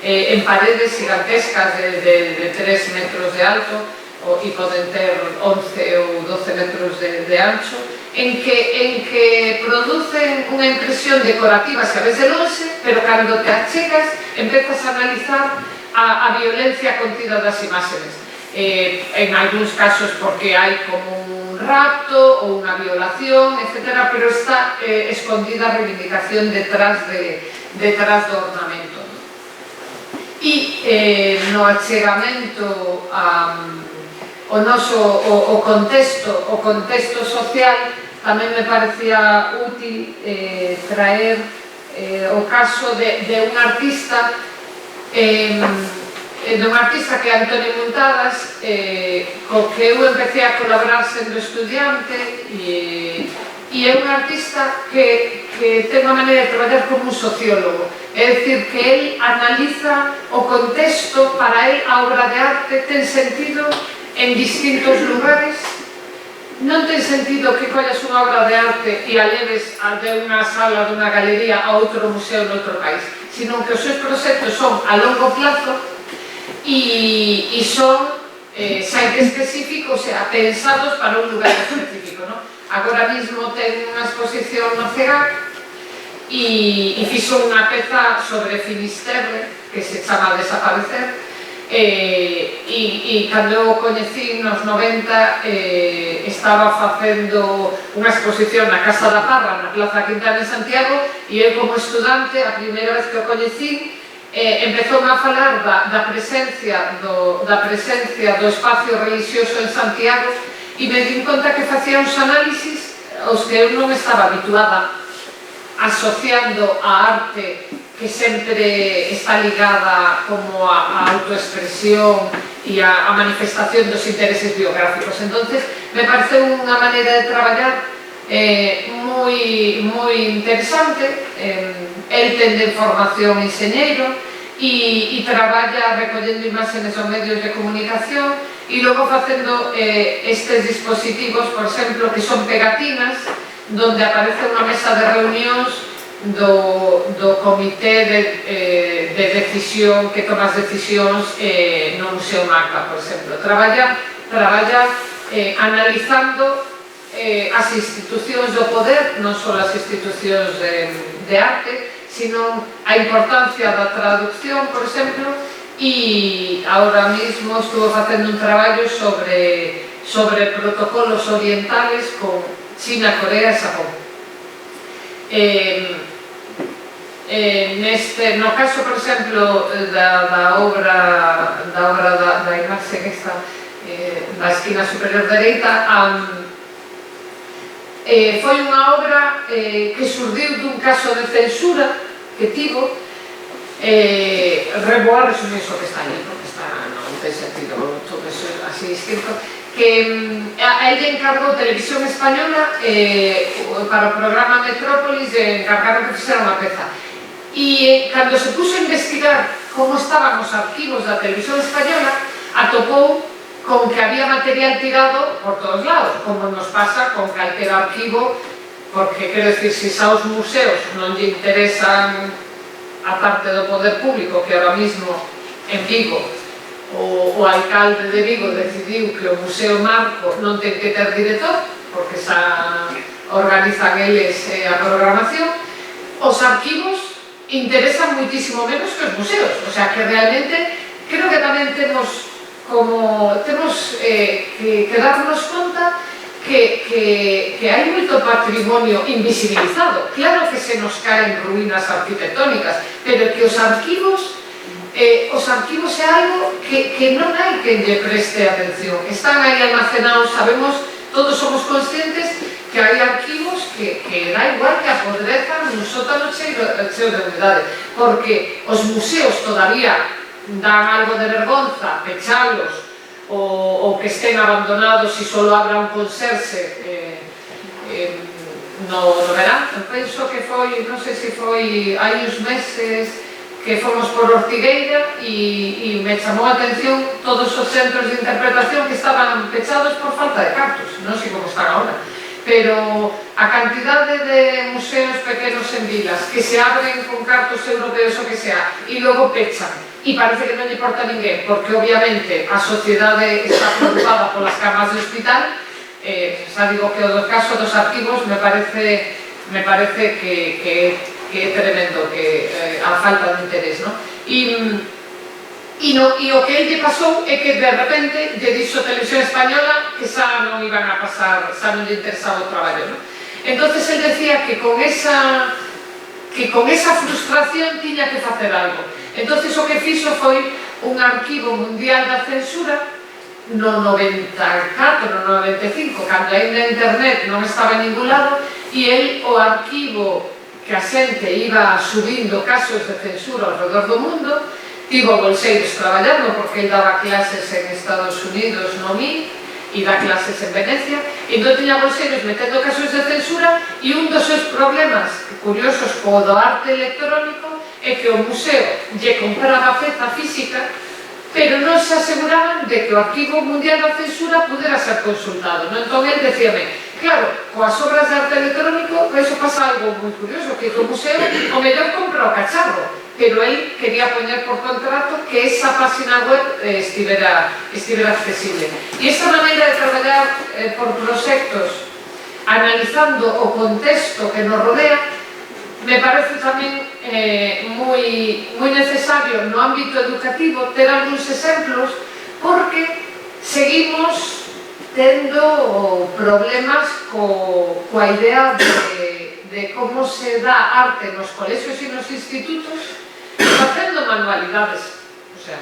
[SPEAKER 2] en paredes gigantescas de 3 metros de alto e poden ter 11 ou 12 metros de ancho, en que producen unha impresión decorativa se a ves de lonxe, pero cando te achegas empezas a analizar a violencia contida das imágenes, en algúns casos porque hai como un rapto ou unha violación, etc., pero está escondida a reivindicación detrás do ornamento. E no achegamento o contexto social tamén me parecía útil traer o caso de un artista que é Antonio Muntadas, co que eu empecé a colaborar sendo estudiante, e é un artista que ten unha maneira de traballar como un sociólogo, é dicir, que el analiza o contexto. Para el a obra de arte ten sentido en distintos lugares. Non ten sentido que collas unha obra de arte e a leves de unha sala, de unha galería a outro museo noutro país, sino que os seus proxectos son a longo plazo e son sites específicos, o sea, pensados para un lugar específico, ¿no? Agora mesmo ten unha exposición no CEGAC e fixo unha peza sobre Finisterre que se chama Desaparecer. E cando eu o coñecí nos 90 estaba facendo unha exposición na Casa da Parra, na Plaza Quintana en Santiago, e eu como estudante, a primeira vez que o coñecí, empezou a falar da presencia do espacio religioso en Santiago, e me di conta que facía uns análisis aos que eu non estaba habituada, asociando a arte que sempre está ligada como a autoexpresión e a manifestación dos intereses biográficos. Entonces, me pareceu unha maneira de traballar moi interesante. El ten de formación enxeñeiro e traballa recollendo imágenes aos medios de comunicación e logo facendo estes dispositivos, por exemplo, que son pegatinas, donde aparece unha mesa de reunións do comité de decisión que toma as decisións no Museo MACA, por exemplo. Traballa analizando as institucións do poder, non só as institucións de arte, sino a importancia da traducción, por exemplo, e agora mesmo estuvo facendo un traballo sobre protocolos orientales con China, Corea e Xapón. No caso, por exemplo, da obra da imaxe que está na esquina superior dereita, foi unha obra que surdiu dun caso de censura que tivo. Reboar resumir o que está ali, porque non ten sentido todo eso así distinto, que a ella encargou Televisión Española para o programa Metrópolis, encargaron que fixera unha peza. E cando se puxo a investigar como estaban os arquivos da Televisión Española, atopou con que había material tirado por todos lados, como nos pasa con calquer arquivo, porque, quero dicir, se xa os museos non lle interesan a parte do poder público, que ahora mismo en Vigo o alcalde de Vigo decidiu que o Museo Marco non ten que ter director, porque xa organizan eles a programación, os arquivos interesan muitísimo menos que os museos. O sea, que realmente creo que tamén temos que darnos conta que hai moito patrimonio invisibilizado. Claro que se nos caen ruínas arquitectónicas, pero que os arquivos é algo que non hai que lle preste atención. Están aí almacenados, sabemos, todos somos conscientes que hai arquivos que da igual que apodrezan nun sótano cheo de humedade, porque os museos todavía dan algo de vergonza pechalos ou que estén abandonados e só abra un conserxe no verán. Penso que foi, non sei se foi hai uns meses que fomos por Ortigueira e me chamou a atención todos os centros de interpretación que estaban pechados por falta de cartos, non sei como están agora, pero a cantidade de museos pequenos en vilas que se abren con cartos europeos o que sea e logo pechan e parece que non lle importa a ninguén porque obviamente a sociedade está preocupada polas camas de hospital, xa digo que o caso dos arquivos me parece que é tremendo que a falta de interés, non? E o que el lle pasou é que de repente lle dixo Televisión Española que xa non iban a pasar, xa non lle interesaba o traballo, non? Entonces el decía que con esa frustración tiña que facer algo. Entonces o que fixo foi un arquivo mundial da censura no 94, no 95, cando ainda internet non estaba en ningún lado, e el o arquivo que a xente iba subindo casos de censura ao redor do mundo, tivo bolseiros traballando porque ele daba clases en Estados Unidos no MIT e dá clases en Venecia, e entón tiña bolseiros metendo casos de censura e un dos seus problemas curiosos co do arte electrónico é que o museo lle compraba peza física pero non se aseguraban de que o arquivo mundial da censura pudera ser consultado, non? Entón ele decíame, claro, coas obras de arte electrónico, eso pasa algo moi curioso, que o museo o mellor compra o cacharro, pero ele quería poñer por contrato que esa página web estivera accesible. E esta maneira de traballar por proxectos, analizando o contexto que nos rodea, me parece tamén moi necesario no ámbito educativo ter algúns exemplos porque seguimos tendo problemas coa idea de como se dá arte nos colexios e nos institutos facendo manualidades. O sea,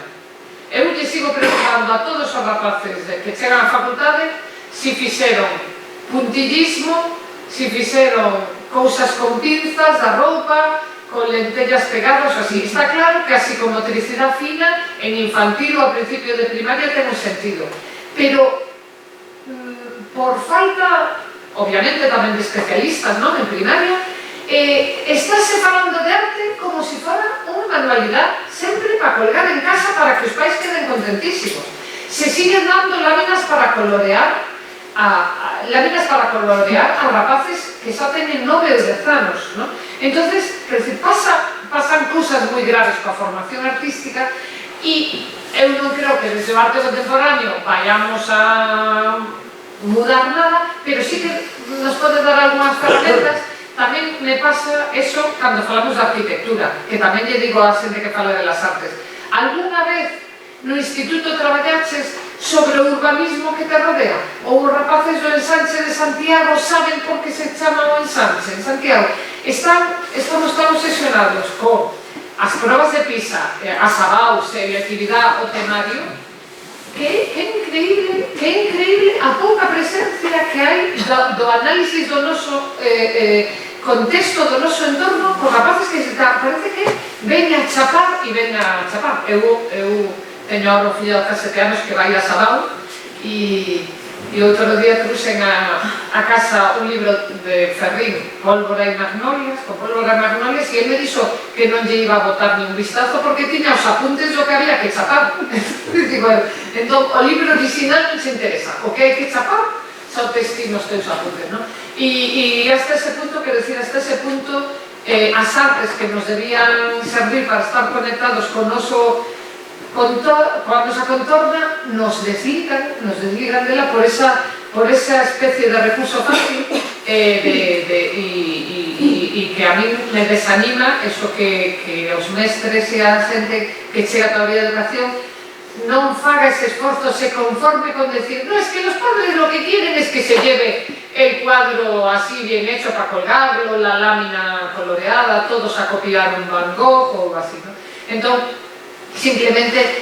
[SPEAKER 2] eu lle sigo preguntando a todos os rapaces que chegan á facultade si fixeron puntillismo, si fixeron cousas con pinzas da roupa, con lentellas pegadas, así. Está claro que a psicomotricidade fina en infantil ou ao principio de primaria ten un sentido, pero por falta, obviamente tamén de especialistas, non, en primaria, estáse falando de arte como se fora unha manualidade sempre para colgar en casa para que os pais queden contentísimos. Se siguen dando láminas para colorear a rapaces que xa teñen 9 ou 10 anos, non? Entonces, pasan cousas moi graves coa formación artística e eu non creo que desde o arte contemporáneo vayamos a mudar nada, pero sí que nos pode dar algunhas ferramentas. Tamén me pasa eso cando falamos de arquitectura, que tamén lle digo a xente que fala de las artes. Alguna vez no instituto traballaches sobre o urbanismo que te rodea? Ou os rapaces do ensanche de Santiago saben por que se chama o ensanche en Santiago? Estamos tan obsesionados con as probas de PISA, as ABAUs, selectividade, o temario, que é increíble a pouca presencia que hai do análisis do noso contexto, do noso entorno, con rapaces que parece que ven a chapar e ven a chapar. Eu teño ahora un fillo de 17 anos que vai a Sabao e outro día truxen a casa un libro de Ferrín, Pólvora e Magnolias, con Pólvora e Magnolias, e ele me dixo que non lle iba a botar ni un vistazo porque tiña os apuntes do que había que chapar. Digo, entón, o libro original non se interesa, o que hai que chapar xa o texto nos teus apuntes, non? E hasta ese punto, quero dicir, hasta ese punto, as artes que nos debían servir para estar conectados con o noso coa nosa contorna nos desligan dela por esa especie de recurso fácil e que a mí me desanima eso que os mestres e a xente que chega todavía a educación non faga ese esforzo, se conforme con decir no, es que los padres lo que quieren es que se lleve el cuadro así bien hecho para colgarlo, la lámina coloreada, todos a copiar un Van Gogh ou así, ¿no? Entón, simplemente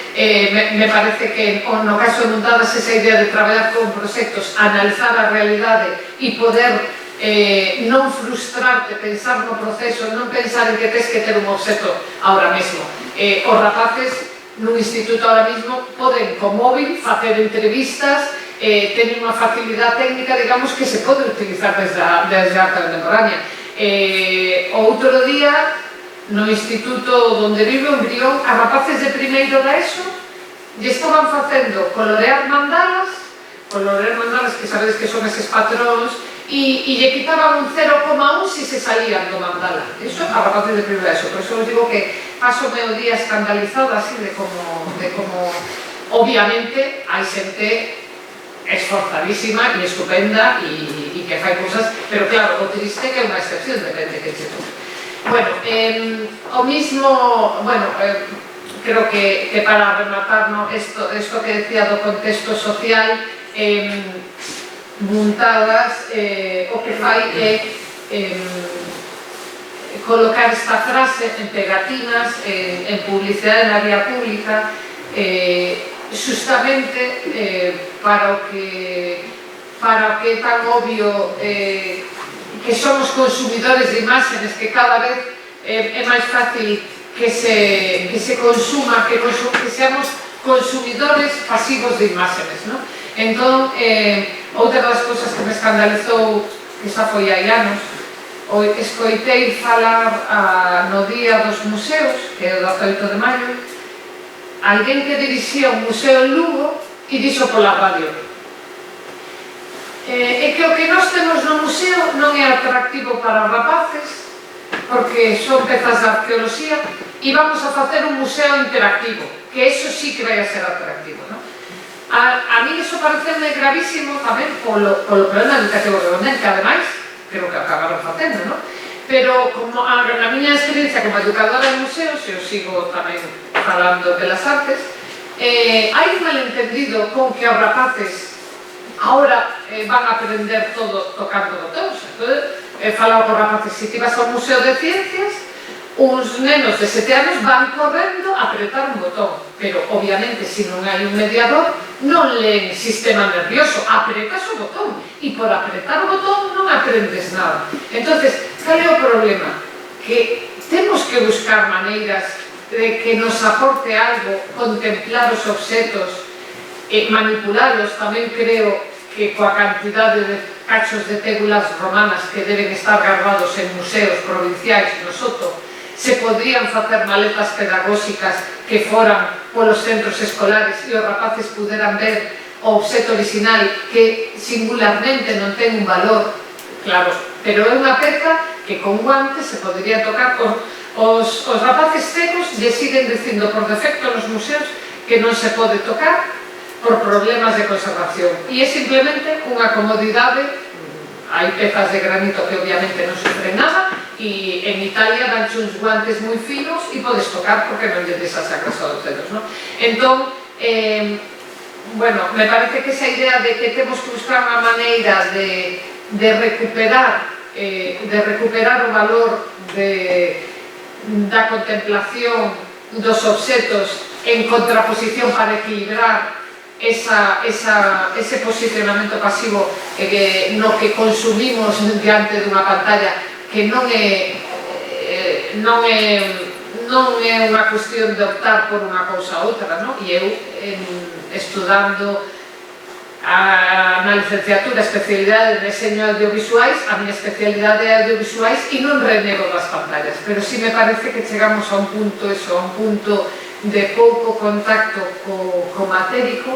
[SPEAKER 2] me parece que no caso de montadas esa idea de traballar con proxectos, analizar a realidade e poder non frustrarte, pensar no proceso, non pensar en que tens que ter un obxeto ahora mesmo. Os rapaces nun instituto ahora mesmo poden co móvil facer entrevistas, teñen unha facilidade técnica, digamos, que se pode utilizar desde a arte contemporánea. Outro día no instituto onde vive en Brión, a rapaces de primeiro da ESO lle estaban facendo colorear mandalas que sabedes que son eses patróns, e lle quitaban un 0,1 se se salían do mandala. Iso a rapaces de primeiro da ESO. Por iso vos digo que paso o meu día escandalizada así de como obviamente hai xente esforzadísima e estupenda e que fai cousas, pero claro, o triste que é unha excepción, depende que che toque. Bueno, o mismo, bueno, creo que para rematar, ¿no? esto que decía do contexto social, montadas, o que fai é colocar esta frase en pegatinas, en publicidade na vía pública, justamente para o que é tan obvio que somos consumidores de imágenes, que cada vez é máis fácil que se consuma, que seamos consumidores pasivos de imágenes, ¿no? Entón, outra das cousas que me escandalizou, que xa foi hai anos, escoitei falar no Día dos Museos, que é o 18 de maio, alguén que dirixía un museo en Lugo e dixo pola radio é que o que nós temos no museo non é atractivo para os rapaces porque son pezas de arqueoloxía e vamos a facer un museo interactivo, que eso sí que vai a ser atractivo, ¿no? A mí iso pareceme gravísimo tamén polo problema educativo que ademais creo que acabaron facendo, ¿no? Pero como a miña experiencia como educadora de museos, eu sigo tamén falando de las artes, hai un malentendido con que os rapaces ahora van a aprender todo tocando botóns. Falaba con rapaces, se ti vas ao Museo de Ciencias, uns nenos de 7 anos van correndo a apretar un botón, pero obviamente se non hai un mediador non leen sistema nervioso, apretas o botón e por apretar o botón non aprendes nada. Entonces, cal é o problema? Que temos que buscar maneiras de que nos aporte algo, contemplar os obxetos, manipulalos. Tamén creo que coa cantidade de cachos de tégulas romanas que deben estar guardados en museos provinciais no Soto, se podrían facer maletas pedagóxicas que foran polos centros escolares e os rapaces puderan ver o obxeto original que singularmente non ten un valor, claro, pero é unha peza que con guantes se podría tocar. Os rapaces cegos lle siguen dicindo por defecto nos museos que non se pode tocar por problemas de conservación e é simplemente unha comodidade. Hai pezas de granito que obviamente non sofren nada e en Italia danche uns guantes moi finos e podes tocar porque non lle desas a grasa dos dedos, non? Entón, bueno, me parece que esa idea de que temos que buscar unha maneira de recuperar o valor da contemplación dos obxetos en contraposición para equilibrar ese posicionamento pasivo no que consumimos diante dunha pantalla, que non é unha cuestión de optar por unha cousa ou outra, non? E eu, estudando na licenciatura especialidade de diseño audiovisuais, a miña especialidade é audiovisuais e non renego das pantallas, pero sí me parece que chegamos a un punto de pouco contacto co matérico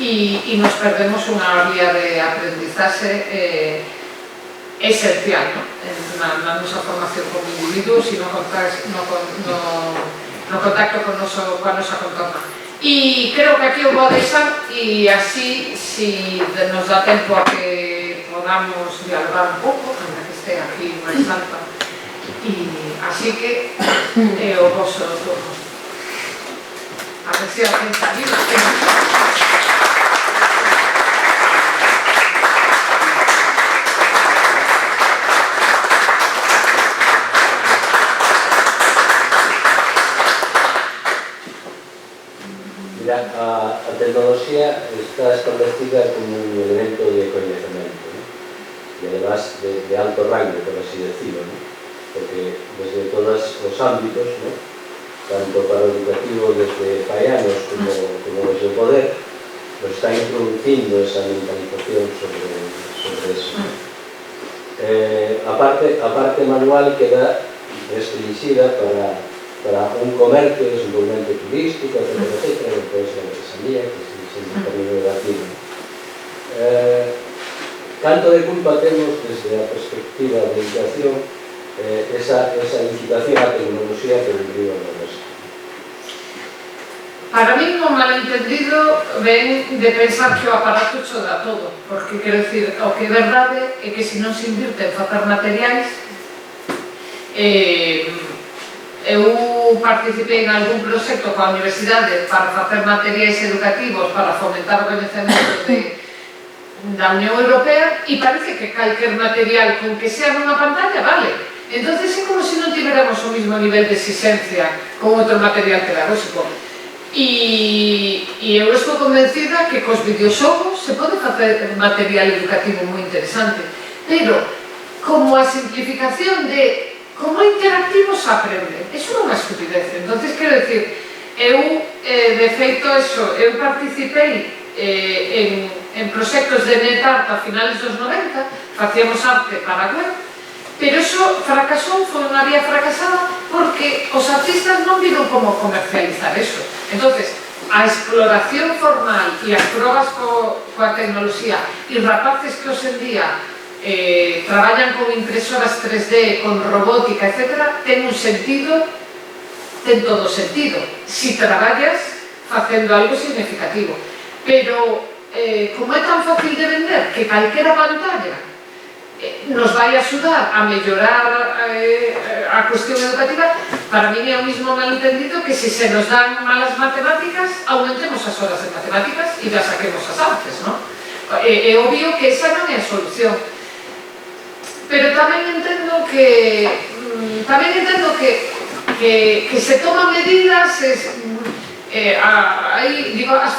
[SPEAKER 2] e nos perdemos unha vía de aprendizaxe esencial, na nosa formación como individuos e no contacto coa nosa contorna. E creo que aquí o vou deixar e así, si nos dá tempo a que podamos dialogar un pouco, ainda que este aquí máis alta, e así que o vosso turno. A ver se alguén está aquí.
[SPEAKER 3] A tecnoloxía está establecida como un elemento de coñecemento, ¿no? E además de alto rango, por así decirlo, ¿no? Porque desde todos os ámbitos, ¿no? Tanto para o educativo desde paianos como desde o poder, nos está introducindo esa mentalización sobre eso. A parte manual queda restringida para un comercio, desenvolvemento turístico, etc., que pode ser artesanía, que se termino negativo. Canto de culpa temos desde a perspectiva de educación esa incitación á tecnoloxía que viviu no resto?
[SPEAKER 2] Para mí un malentendido ven de pensar que o aparato cho dá todo, porque quero dicir, o que é verdade é que se non se invirte en facer materiais, eu participei en algún proxecto coa universidade para facer materiais educativos para fomentar o coñecemento da Unión Europea e parece que calquer material con que sea nunha pantalla vale. Entonces é como se non tiveramos o mismo nivel de exigencia con outro material pedagóxico. E eu estou convencida que cos videoxogos se pode facer material educativo moi interesante, pero como a simplificación de como interactivo se aprende, eso non é unha estupidez. Entonces quero dicir, eu de feito eso, eu participei en proxectos de NetArt a finales dos 90, facíamos arte para web, pero eso fracasou, foi unha vía fracasada porque os artistas non viron como comercializar eso. Entonces, a exploración formal e as probas coa tecnoloxía e rapaces que hoxendía traballan con impresoras 3D, con robótica, etc., ten un sentido, ten todo o sentido, si traballas facendo algo significativo. Pero, como é tan fácil de vender que calquera pantalla nos vai axudar a mellorar a cuestión educativa, para mí é o mismo malentendido que se nos dan malas matemáticas, aumentemos as horas de matemáticas e ya saquemos as artes, non? É obvio que esa non é a solución. Pero tamén entendo que se toman medidas, as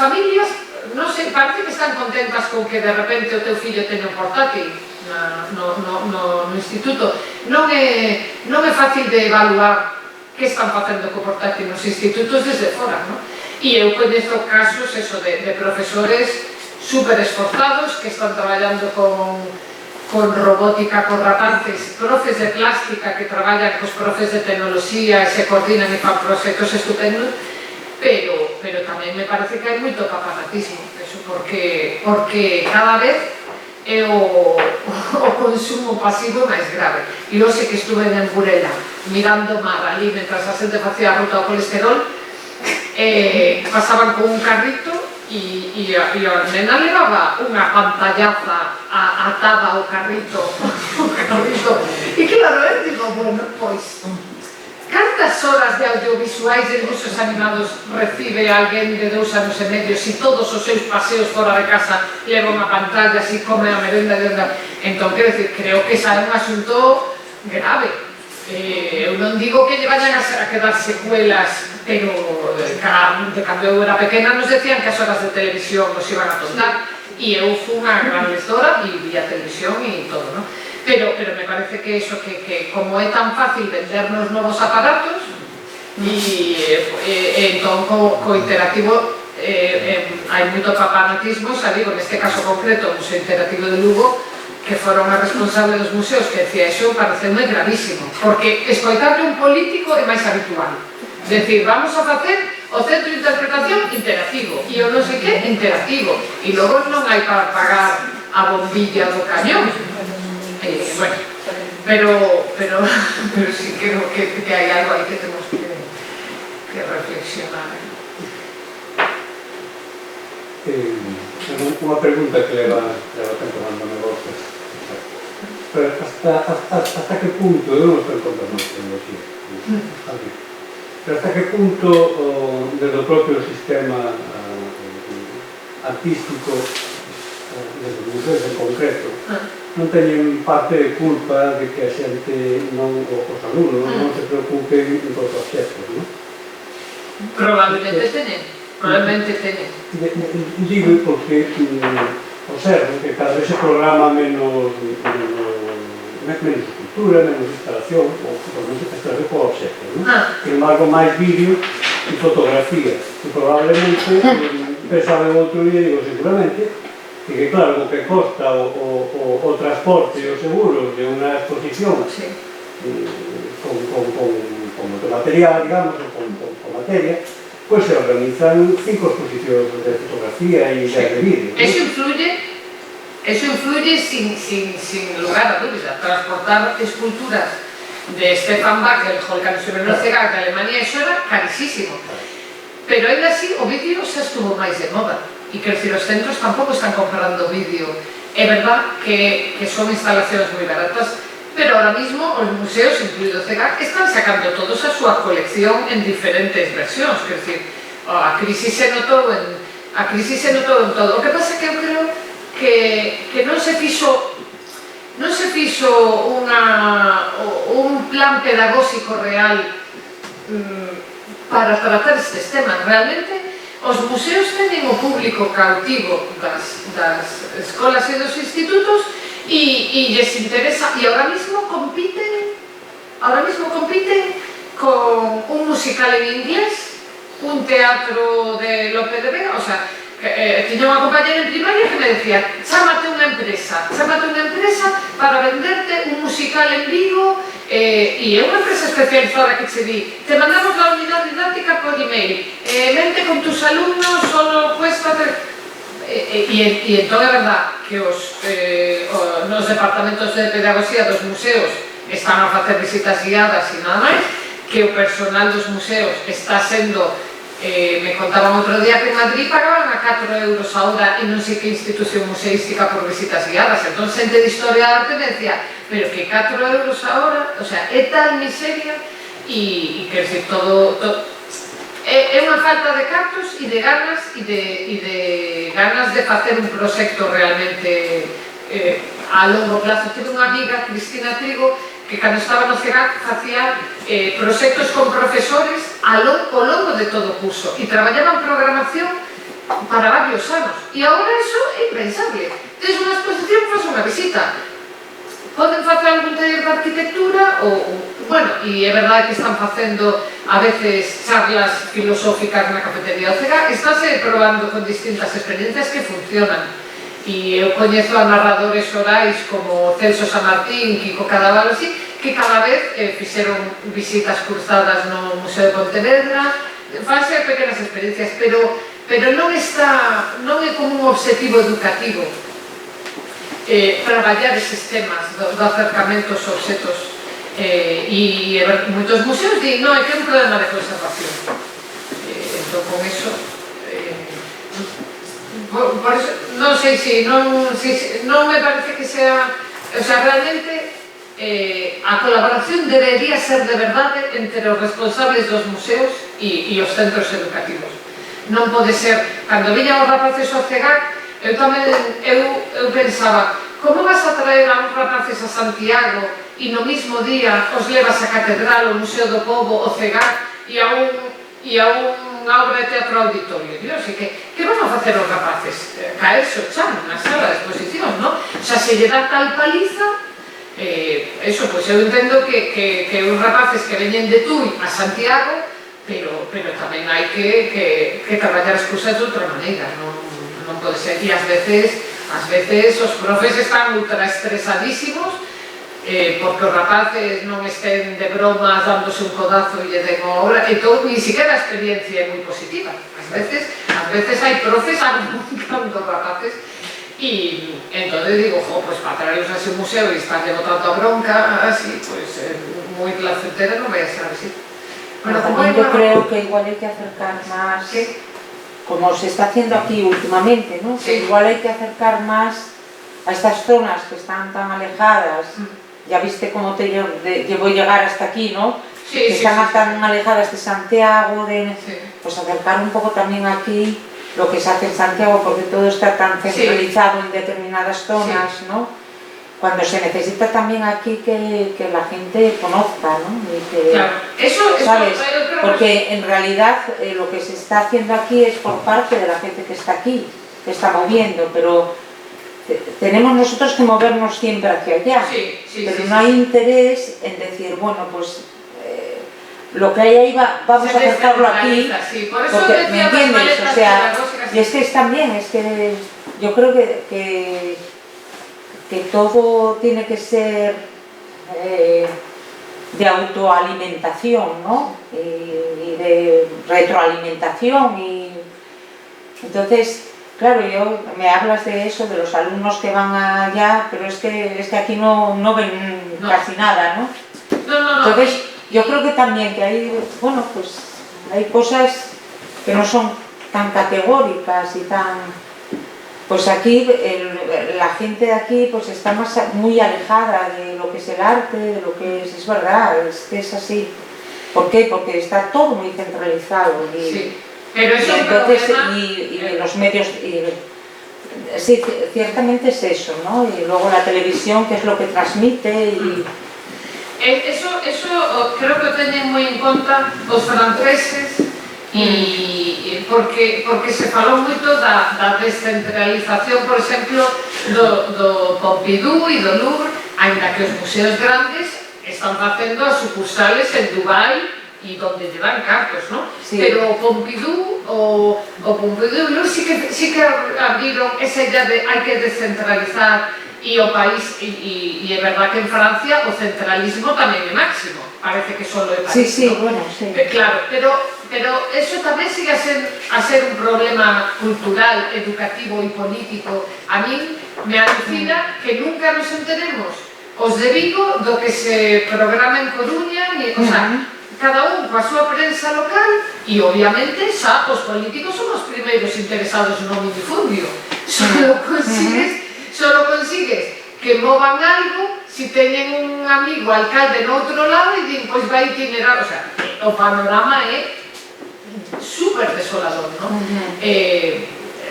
[SPEAKER 2] familias, non sei, parece que están contentas con que de repente o teu fillo teña un portátil no instituto. Non é fácil de evaluar que están facendo co portátil nos institutos desde fora, non? E eu coñezo casos de profesores super esforzados que están traballando con robótica, con rapaces, profes de plástica que traballan cos profes de tecnoloxía e se coordinan e fan proxectos estupendos, pero tamén me parece que hai moito papanatismo, porque cada vez é o consumo pasivo máis grave. E hoxe que estuve en Burela mirando o mar ali mentras a xente facía a ruta ao colesterol, pasaban con un carrito e a nena levaba unha pantallaza atada ao carrito e claro, digo, bueno, pois cantas horas de audiovisuais e dibuixos animados recibe alguén de 2 anos e medio se todos os seus paseos fora de casa leva unha pantalla, se come a merenda de onda? Entón, quero dicir, creo que esa é un asunto grave. Eu non digo que lle vayan a quedar secuelas, pero de cando eu era pequena nos decían que as horas de televisión nos iban a tontar e eu fui unha gran lectora e vía televisión e todo, non? Pero me parece que eso, que como é tan fácil vendernos novos aparatos e entón co interactivo hai moito papanatismo, xa digo, neste caso concreto o Museo Interactivo de Lugo, que foron a responsable dos museos que decía iso, pareceume gravísimo, porque escoitarle un político é máis habitual. Decir, vamos a facer o centro de interpretación interactivo e o non sei que interactivo e logo non hai para pagar a bombilla do cañón. Bueno, pero sí creo que hai algo aí que temos que reflexionar.
[SPEAKER 1] Unha pregunta que leva tempo dando negocios. Hasta que punto, eu non estou en contra da tecnoloxía, pero hasta que punto desde o propio sistema artístico, desde os museos en concreto, non teñen parte de culpa de que a xente os alumnos non se preocupen cos obxectos, non?
[SPEAKER 2] Probablemente teñen.
[SPEAKER 1] Digo porque observo que cada vez se programa menos escultura, menos instalación, ou menos instalación con obxectos, non? Que embargo máis vídeo e fotografía, que probablemente pensaba en outro día, digo seguramente, que claro, o que costa o transporte e os seguros de unha exposición con moito material, digamos, con materia, pues se organizan 5 exposicións de fotografía y de vídeo.
[SPEAKER 2] Eso influye sin lugar a dudas. Transportar esculturas de Stefan Bach, el Volcán sobre el Cegar de Alemania, eso era carísimo. Pero ainda así, o vídeo xa estuvo máis de moda. E quer dizer, os centros tampouco están comprando vídeo. É verdad que son instalacións moi baratas, pero ahora mismo os museos, incluído o CEGAC, están sacando todos a súa colección en diferentes versións. Quer dizer, a crisis se notou en todo. O que pasa que eu creo que non se fixo un plan pedagóxico real para tratar estes temas. Realmente, os museos teñen o público cautivo das escolas e dos institutos e lles interesa, e ahora mismo compiten con un musical en inglés, un teatro de Lope de Vega. O sea, tiña unha compañera en primaria que me decía: chámate unha empresa para venderte un musical en Vigo, e é unha empresa especializada que che di: te mandamos la unidade didáctica por email, vente con tus alumnos, solo cuesta... E entón é verdad que nos departamentos de pedagogía dos museos están a facer visitas guiadas e nada máis, que o personal dos museos está sendo... me contaban outro día que en Madrid pagaban a 4 euros a hora e non sei que institución museística por visitas guiadas. Entón, xente de historia de arte me decía: pero que 4 euros a hora, o sea, é tal miseria, e quer dizer, todo é unha falta de cartos e de ganas de facer un proxecto realmente a longo plazo. Tive unha amiga, Cristina Trigo, que cando estaba no CEGAC facía proxectos con profesores ao longo de todo o curso e traballaban programación para varios anos, e agora iso é impensable. Tens unha exposición, faz unha visita, poden facer algún taller de arquitectura bueno, e é verdade que están facendo a veces charlas filosóficas na cafetería do CEGAC. Estáse probando con distintas experiencias que funcionan, e eu coñezo a narradores orais como Celso Samartín, Kiko Cadaval, que cada vez fixeron visitas cruzadas no Museo de Pontevedra. Fanse pequenas experiencias, pero non é como un objetivo educativo traballar eses temas do acercamento aos obxetos, e moitos museos din: non, é que é un problema de conservación. Entón, con eso, por eso non sei se non me parece que sea, o sea, realmente a colaboración debería ser de verdade entre os responsables dos museos e os centros educativos. Non pode ser, cando viñan os rapaces ao CEGAC, eu pensaba: como vas a traer a uns rapaces a Santiago e no mismo día os levas a Catedral, o Museo do Pobo, o CEGAC e a unha obra de teatro auditorio? Dios, que van a facer os rapaces? Caerse o chan na sala de exposición, non? O sea, se lle dá tal paliza, eso, pois eu entendo que os rapaces que veñen de Tui a Santiago, pero tamén hai que traballar as cousas de outra maneira, non pode ser. E ás veces os profes están ultra estresadísimos porque os rapaces non estén de bromas dándose un codazo e lle den a obra, entón, ni siquiera a experiencia é moi positiva. Ás veces hai profes argumentando os rapaces, e entón digo: pois para traerlos a ese museo e estarlle botando a bronca así, pois moi placentera non vai a ser así.
[SPEAKER 4] Bueno, tamén yo creo que igual hai que acercar máis, como se está haciendo aquí últimamente, ¿no? Que igual hay que acercar más a estas zonas que están tan alejadas. Ya viste cómo te llevó llegar hasta aquí, ¿no? Que están tan alejadas de Santiago, pues acercar un poco también aquí lo que se hace en Santiago, porque todo está tan centralizado en determinadas zonas, ¿no? Cuando se necesita también aquí que la gente conozca, ¿no? Y que,
[SPEAKER 2] claro, eso
[SPEAKER 4] ¿sabes? Porque en realidad lo que se está haciendo aquí es por parte de la gente que está aquí, que está moviendo, pero tenemos nosotros que movernos siempre hacia allá, pero no hay interés en decir, bueno, pues lo que hay ahí vamos a acercarlo aquí, porque, ¿me entiendes? O sea, y es que también, es que yo creo que todo tiene que ser de autoalimentación, ¿no? Y de retroalimentación. Y entonces, claro, me hablas de eso, de los alumnos que van allá, pero es que aquí no ven casi nada, ¿no? Entonces, yo creo que también que hay, bueno, pues hay cosas que no son tan categóricas y tan... Pues aquí, la gente de aquí pues está muy alejada de lo que es el arte, de lo que es verdad, es así. ¿Por qué? Porque está todo muy centralizado.
[SPEAKER 2] Sí, pero eso
[SPEAKER 4] entonces,
[SPEAKER 2] problema...
[SPEAKER 4] y los medios... sí, ciertamente es eso, ¿no? Y luego la televisión, que es lo que transmite y...
[SPEAKER 2] Eso creo que lo teñen moi en conta os franceses porque se falou moito da descentralización, por exemplo, do Pompidou e do Louvre, ainda que os museos grandes están facendo as sucursales en Dubai e donde lle dan cartos, ¿no? Sí. Pero o Pompidou e o Louvre sí que abriron esa idea de hai que descentralizar e o país, e é verdad que en Francia o centralismo tamén é máximo, parece que só é París,
[SPEAKER 4] sí,
[SPEAKER 2] ¿no?
[SPEAKER 4] Bueno, sí.
[SPEAKER 2] Claro, pero eso tamén sigue a ser un problema cultural, educativo e político. A min me alucina que nunca nos enteremos os de Vigo do que se programa en Coruña, o sea, cada un coa súa prensa local e obviamente xa os políticos son os primeiros interesados no minifundio. Solo consigues que movan algo si teñen un amigo alcalde no outro lado e din, pois vai itinerar, o sea, o panorama é super desolador, non?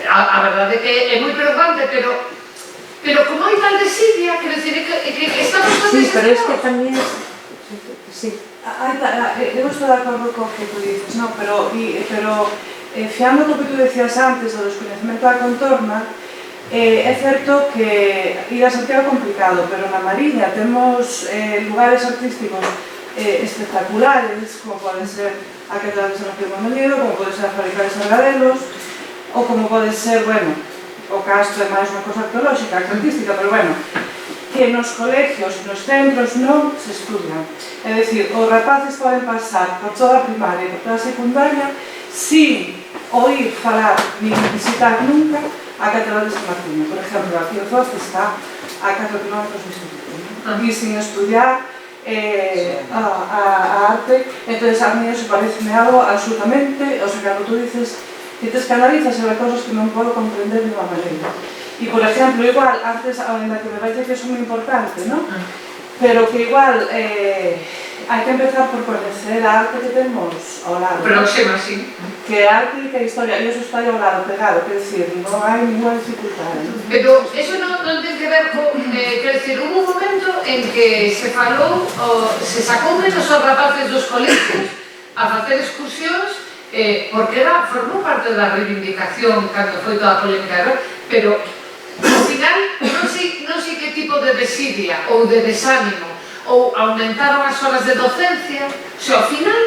[SPEAKER 2] A verdade é que é moi preocupante, pero como hai tal desidia, quero dicir que estamos tan
[SPEAKER 5] desesperados. Sí, pero es que tamén
[SPEAKER 4] sí.
[SPEAKER 5] Eu estou de acordo co que tú dices, no? Pero fiando co que tú decías antes do desconhecimento da contorna, é certo que ir a Santiago é complicado, pero na Mariña temos lugares artísticos espectaculares, como pode ser a Catedral de San Martín de Molledo, como pode ser a Fábrica de Sargadelos, ou como pode ser, bueno, o Castro é máis unha cosa arqueolóxica que artística, pero bueno, que nos colegios, nos centros non se estudian. É dicir, os rapaces poden pasar por toda a primaria e por toda a secundaria sin oír falar ni visitar nunca a Catedral de San Martín. Por exemplo, aquí o Zoz está a 4 km do instituto, e sin estudiar a arte. Entón, a mí eso pareceme algo absolutamente, o sea, cando tú dices que te escanalizas sobre cosas que non podo comprender de unha maneira. E, por exemplo, igual, antes, ainda que me vai que é moi importante, non? Pero que igual hai que empezar por conocer a arte que temos ao lado.
[SPEAKER 2] Próxima, sí.
[SPEAKER 5] Que a arte e que a historia, e eso está ao lado pegado, quer decir, non hai ninguna dificultade.
[SPEAKER 2] Pero eso non ten que ver con, quer decir, hubo un momento en que se falou, se sacou menos os rapaces dos colegios a facer excursións, porque formou parte da reivindicación cando foi toda a polémica, pero ao final non sei que tipo de desidia ou de desánimo ou aumentaron as horas de docencia, se ao final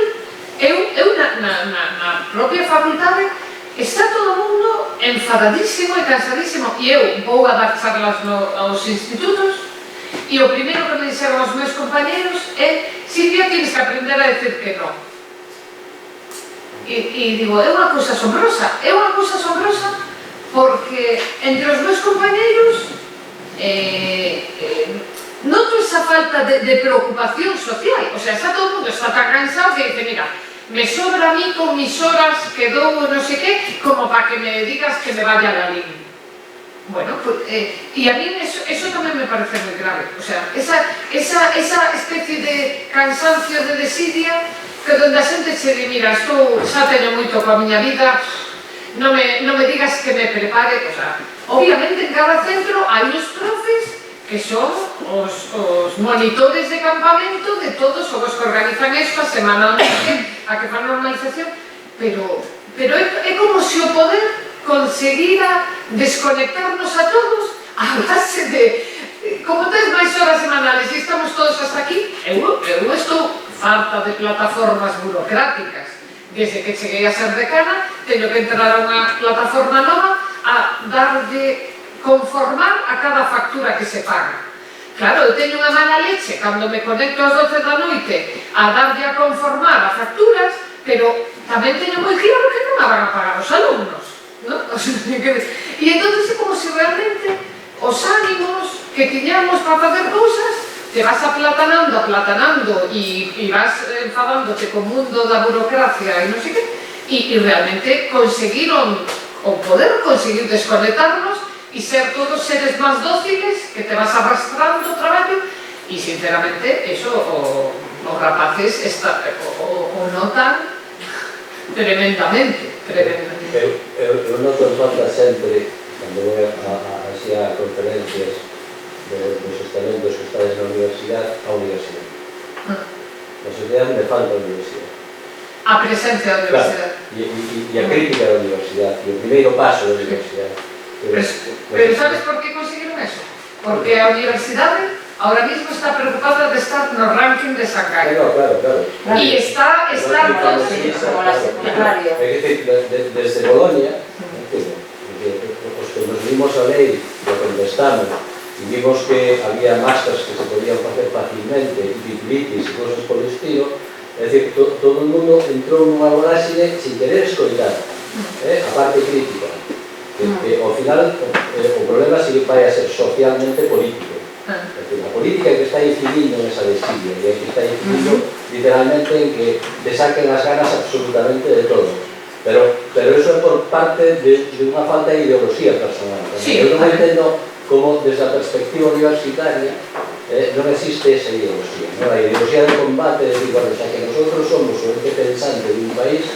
[SPEAKER 2] eu na propia facultade está todo o mundo enfadadísimo e cansadísimo, e eu vou a dar charlas aos institutos e o primeiro que me dixeron os meus compañeros é: Silvia, tienes que aprender a decir que non. E digo, é unha cousa asombrosa, porque entre os meus compañeiros noto esa falta de preocupación social, o sea, está todo o mundo está tan cansado que dice, mira, me sobra a mí con mis horas que dou non sei que, como para que me digas que me vaya a la línea. Bueno, pues, y a mí eso tamén me parece moi grave, o sea, esa especie de cansancio, de desidia, que donde a xente che di, mira, xa teño moito coa miña vida, non me digas que me prepare, o sea, obviamente en cada centro hai os profes que son os monitores de campamento de todos os que organizan esto a semanalmente, a que fan normalización, pero é como se o poder conseguira desconectarnos a todos a base de, como tes máis horas semanales e estamos todos hasta aquí, eu estou farta de plataformas burocráticas. Desde que cheguei a ser decana, teño que entrar a unha plataforma nova a darlle conformar a cada factura que se paga. Claro, eu teño unha mala leche cando me conecto ás 12 da noite a darlle a conformar a facturas, pero tamén teño moi claro que non a van a pagar os alumnos, non? E entón é como se realmente os ánimos que tiñamos para facer cousas te vas aplatanando e vas enfadándote co mundo da burocracia e non sei que, e realmente conseguiron o poder conseguir desconectarnos e ser todos seres máis dóciles que te vas arrastrando o traballo e sinceramente eso os rapaces o notan tremendamente.
[SPEAKER 3] Eu noto en falta sempre cando vou así a conferencias dos estamentos que estades na universidade, a universidade. Na sociedade me falta a universidade.
[SPEAKER 2] A presencia da universidade.
[SPEAKER 3] E a crítica da universidade, e o primeiro paso da universidade.
[SPEAKER 2] Pero sabes por que conseguiron eso? Porque a universidade ahora mismo está preocupada de estar no ranking de Shanghai.
[SPEAKER 3] Claro.
[SPEAKER 2] E está
[SPEAKER 4] como la secundaria.
[SPEAKER 3] É que desde Bolonia, os que nos vimos a lei do contestamos e vimos que había másters que se podían facer facilmente, e titulitis e cosas por estilo, é dicir, todo o mundo entrou nunha voráxide sin querer escoitar a parte crítica, que ao final o problema sí que vai a ser socialmente político. A política que está incidindo en esa desidia e que está incidindo literalmente en que te saquen as ganas absolutamente de todo. Pero eso é por parte de unha falta de ideoloxía personal. Eu non entendo como desde a perspectiva universitaria non existe esa ideoloxía. A ideoloxía de combate de decir, bueno, xa que nosotros somos o ente pensante de un país,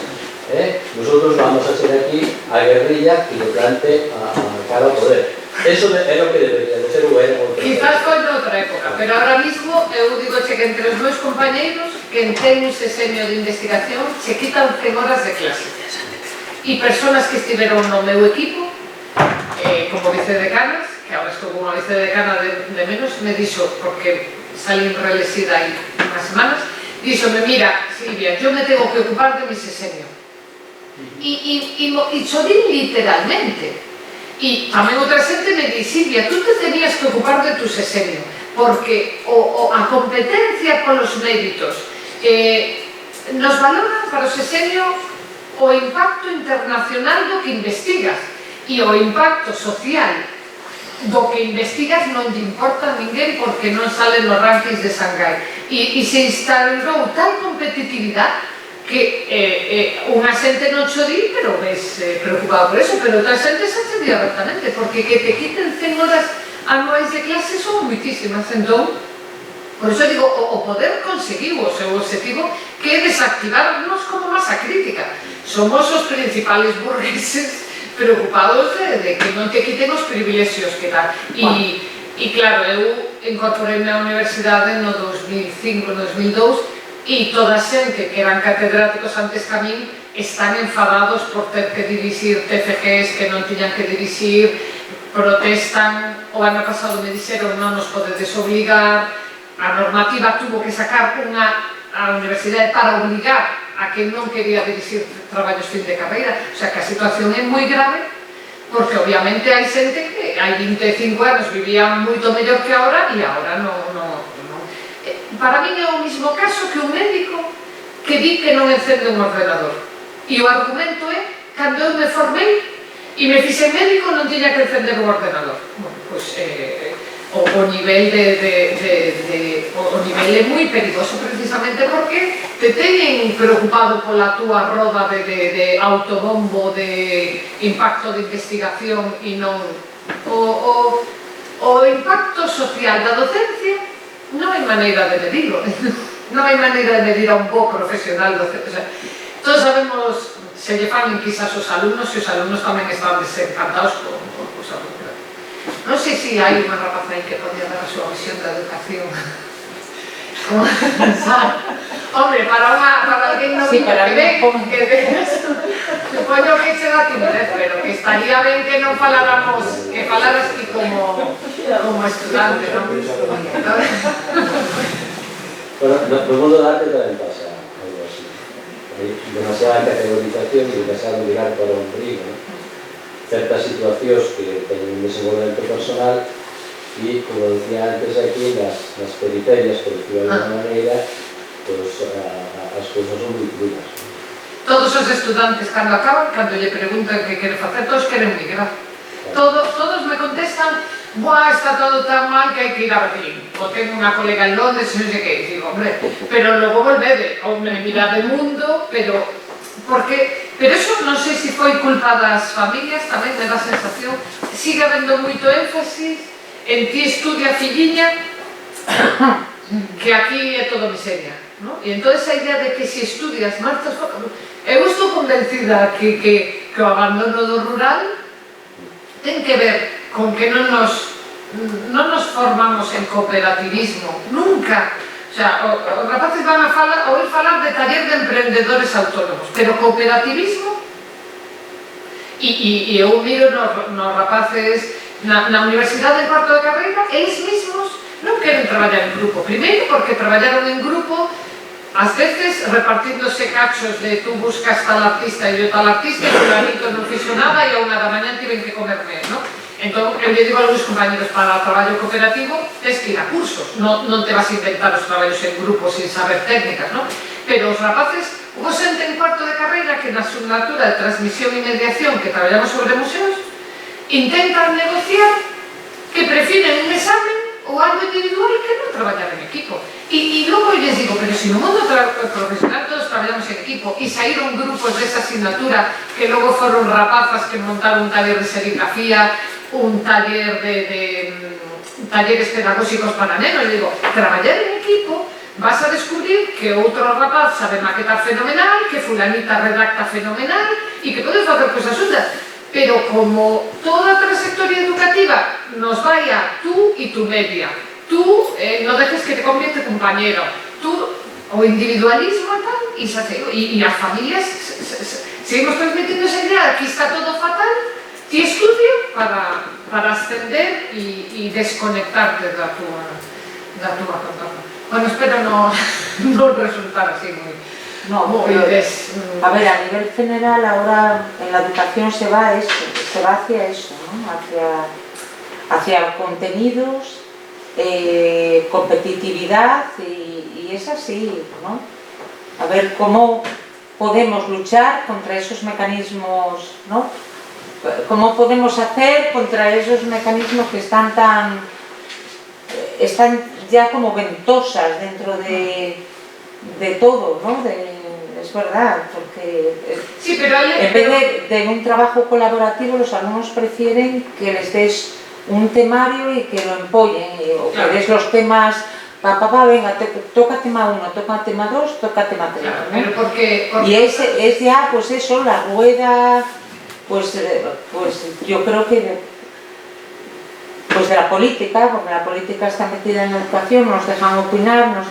[SPEAKER 3] nosotros vamos a ser aquí a guerrilla que lo plante a cara ao poder. Eso é o que debería de ser o ERO.
[SPEAKER 2] Quizás foi noutra época, pero ahora mismo eu digo que entre os meus compañeiros que ten un sesenio de investigación se quitan 100 horas de clase. E persoas que estiveron no meu equipo, como vicedecanas, que agora estou como vicedecana de menos, me dixo, porque salí reelexida aí unhas semanas, díxome, mira, Silvia, yo me tengo que ocupar de mi sesenio. E chodín literalmente. E tamén outra xente me di, Silvia, tú te tenías que ocupar de tu sesenio, porque a competencia polos méritos nos valoran para o sesenio o impacto internacional do que investigas e o impacto social do que investigas non lle importa a ninguén porque non salen nos rankings de Shanghai e se instalou tal competitividade que unha xente non xo di, pero ves preocupado por eso, pero outra xente xa se di abertamente, porque que te quiten 100 horas anuais de clase son muitísimas. Entón, por eso digo, o poder conseguiu o seu objetivo que é desactivarnos como masa crítica. Somos os principales burgueses preocupados de que non te quiten os privilexios que dan. E claro, eu incorporei na universidade no 2005, 2002, e toda a xente que eran catedráticos antes que a min están enfadados por ter que dirixir TFGs que non tiñan que dirixir, protestan. O ano pasado me dixeron non nos podedes obligar, a normativa tuvo que sacar a universidade para obligar a que non quería dirixir traballos fin de carreira. O sea que a situación é moi grave, porque obviamente hai xente que hai 25 anos vivía moito mellor que agora e agora non. Para mí é o mismo caso que un médico que di que non encende un ordenador. E o argumento é, cando eu me formei e me fixen médico non tiña que encender un ordenador. Bueno, pois o nivel o nivel é moi perigoso precisamente porque te teñen preocupado pola túa roda de autobombo de impacto de investigación e non o impacto social da docencia. Non hai maneira de medirlo, non hai maneira de medir a un bo profesional docente. O sea, todos sabemos, se lle fan quizás os alumnos e os alumnos tamén están desencantados con cousa popular. Non sei se hai unha rapaza aí que podía dar a súa visión da educación. Hombre, para alguén non que ven, supoño que se da timidez, pero que estaría ben que non faláramos, que falaras ti como estudante, non?
[SPEAKER 3] Bueno, no mundo da arte tamén pasa algo así. Hai demasiada categorización e demasiado mirar para un rico, certas situacións que teñen un desenvolvemento personal y, como decía antes aquí, nas periferias, por decirlo de alguna maneira, as cousas son moi crudas.
[SPEAKER 2] Todos os estudantes, cando acaban, cando lle preguntan que quere facer, todos queren migrar. Todos me contestan: buah, está todo tan mal que hai que ir a Berlín. O tengo unha colega en Londres, non sei que, digo, hombre, pero logo volvede, hombre, mirad o mundo, pero eso non sei se foi culpa das familias, tamén me dá sensación, sigue habendo moito énfasis en ti estudia, filliña, que aquí é todo miseria, ¿no? E entón esa idea de que se estudias marchas, eu estou convencida que o abandono do rural ten que ver con que non nos formamos en cooperativismo, nunca. O sea, os rapaces van a oír falar de taller de emprendedores autónomos, pero cooperativismo, e eu miro nos rapaces na universidade en cuarto de carreira, eles mesmos non queren traballar en grupo. Primeiro, porque traballaron en grupo, ás veces repartíndose cachos de tú buscas tal artista e yo tal artista, e fulanito non fixo nada e a unha da mañan tiven que comerme, non? Entón, eu lle digo a alguns compañeros, para o traballo cooperativo tens que ir a cursos, non te vas a inventar os traballos en grupo sin saber técnicas, non? Pero os rapaces, hubo xente en cuarto de carreira que na asignatura de transmisión e mediación que traballamos sobre museos, intentan negociar que prefiren un examen ou algo individual que non traballar en equipo. E logo eu lles digo, pero se no mundo profesional todos traballamos en equipo e saíron grupos desa asignatura que logo foron rapazas que montaron un taller de serigrafía, un taller de talleres pedagóxicos para nenos. Eu digo, traballar en equipo, vas a descubrir que outro rapaz sabe maquetar fenomenal, que fulanita redacta fenomenal e que podes facer cousas juntas. Pero como toda a trayectoria educativa nos vai a tú e tu media, tú non dejes que te convierte compañero, tú, o individualismo e tal, e as familias seguimos transmitindo esa idea, aquí está todo fatal, ti estudio para ascender e desconectarte da túa contorna. Bueno, espero non resultar así moi...
[SPEAKER 4] No, pero, a ver, a nivel general ahora en la educación se va hacia eso, ¿no? hacia contenidos, competitividad y es así, ¿no? A ver cómo podemos luchar contra esos mecanismos, ¿no? Cómo podemos hacer contra esos mecanismos que están ya como ventosas dentro de todo, ¿no? Es verdad, porque
[SPEAKER 2] sí, pero
[SPEAKER 4] en vez de un trabajo colaborativo los alumnos prefieren que les des un temario y que lo empollen, o que des los temas, venga, toca tema 1, toca tema 2, toca tema 3,
[SPEAKER 2] claro,
[SPEAKER 4] ¿no?
[SPEAKER 2] Pero porque
[SPEAKER 4] y es ya, pues eso, la rueda, pues yo creo que pues de la política, porque la política está metida en la educación, nos dejan opinar,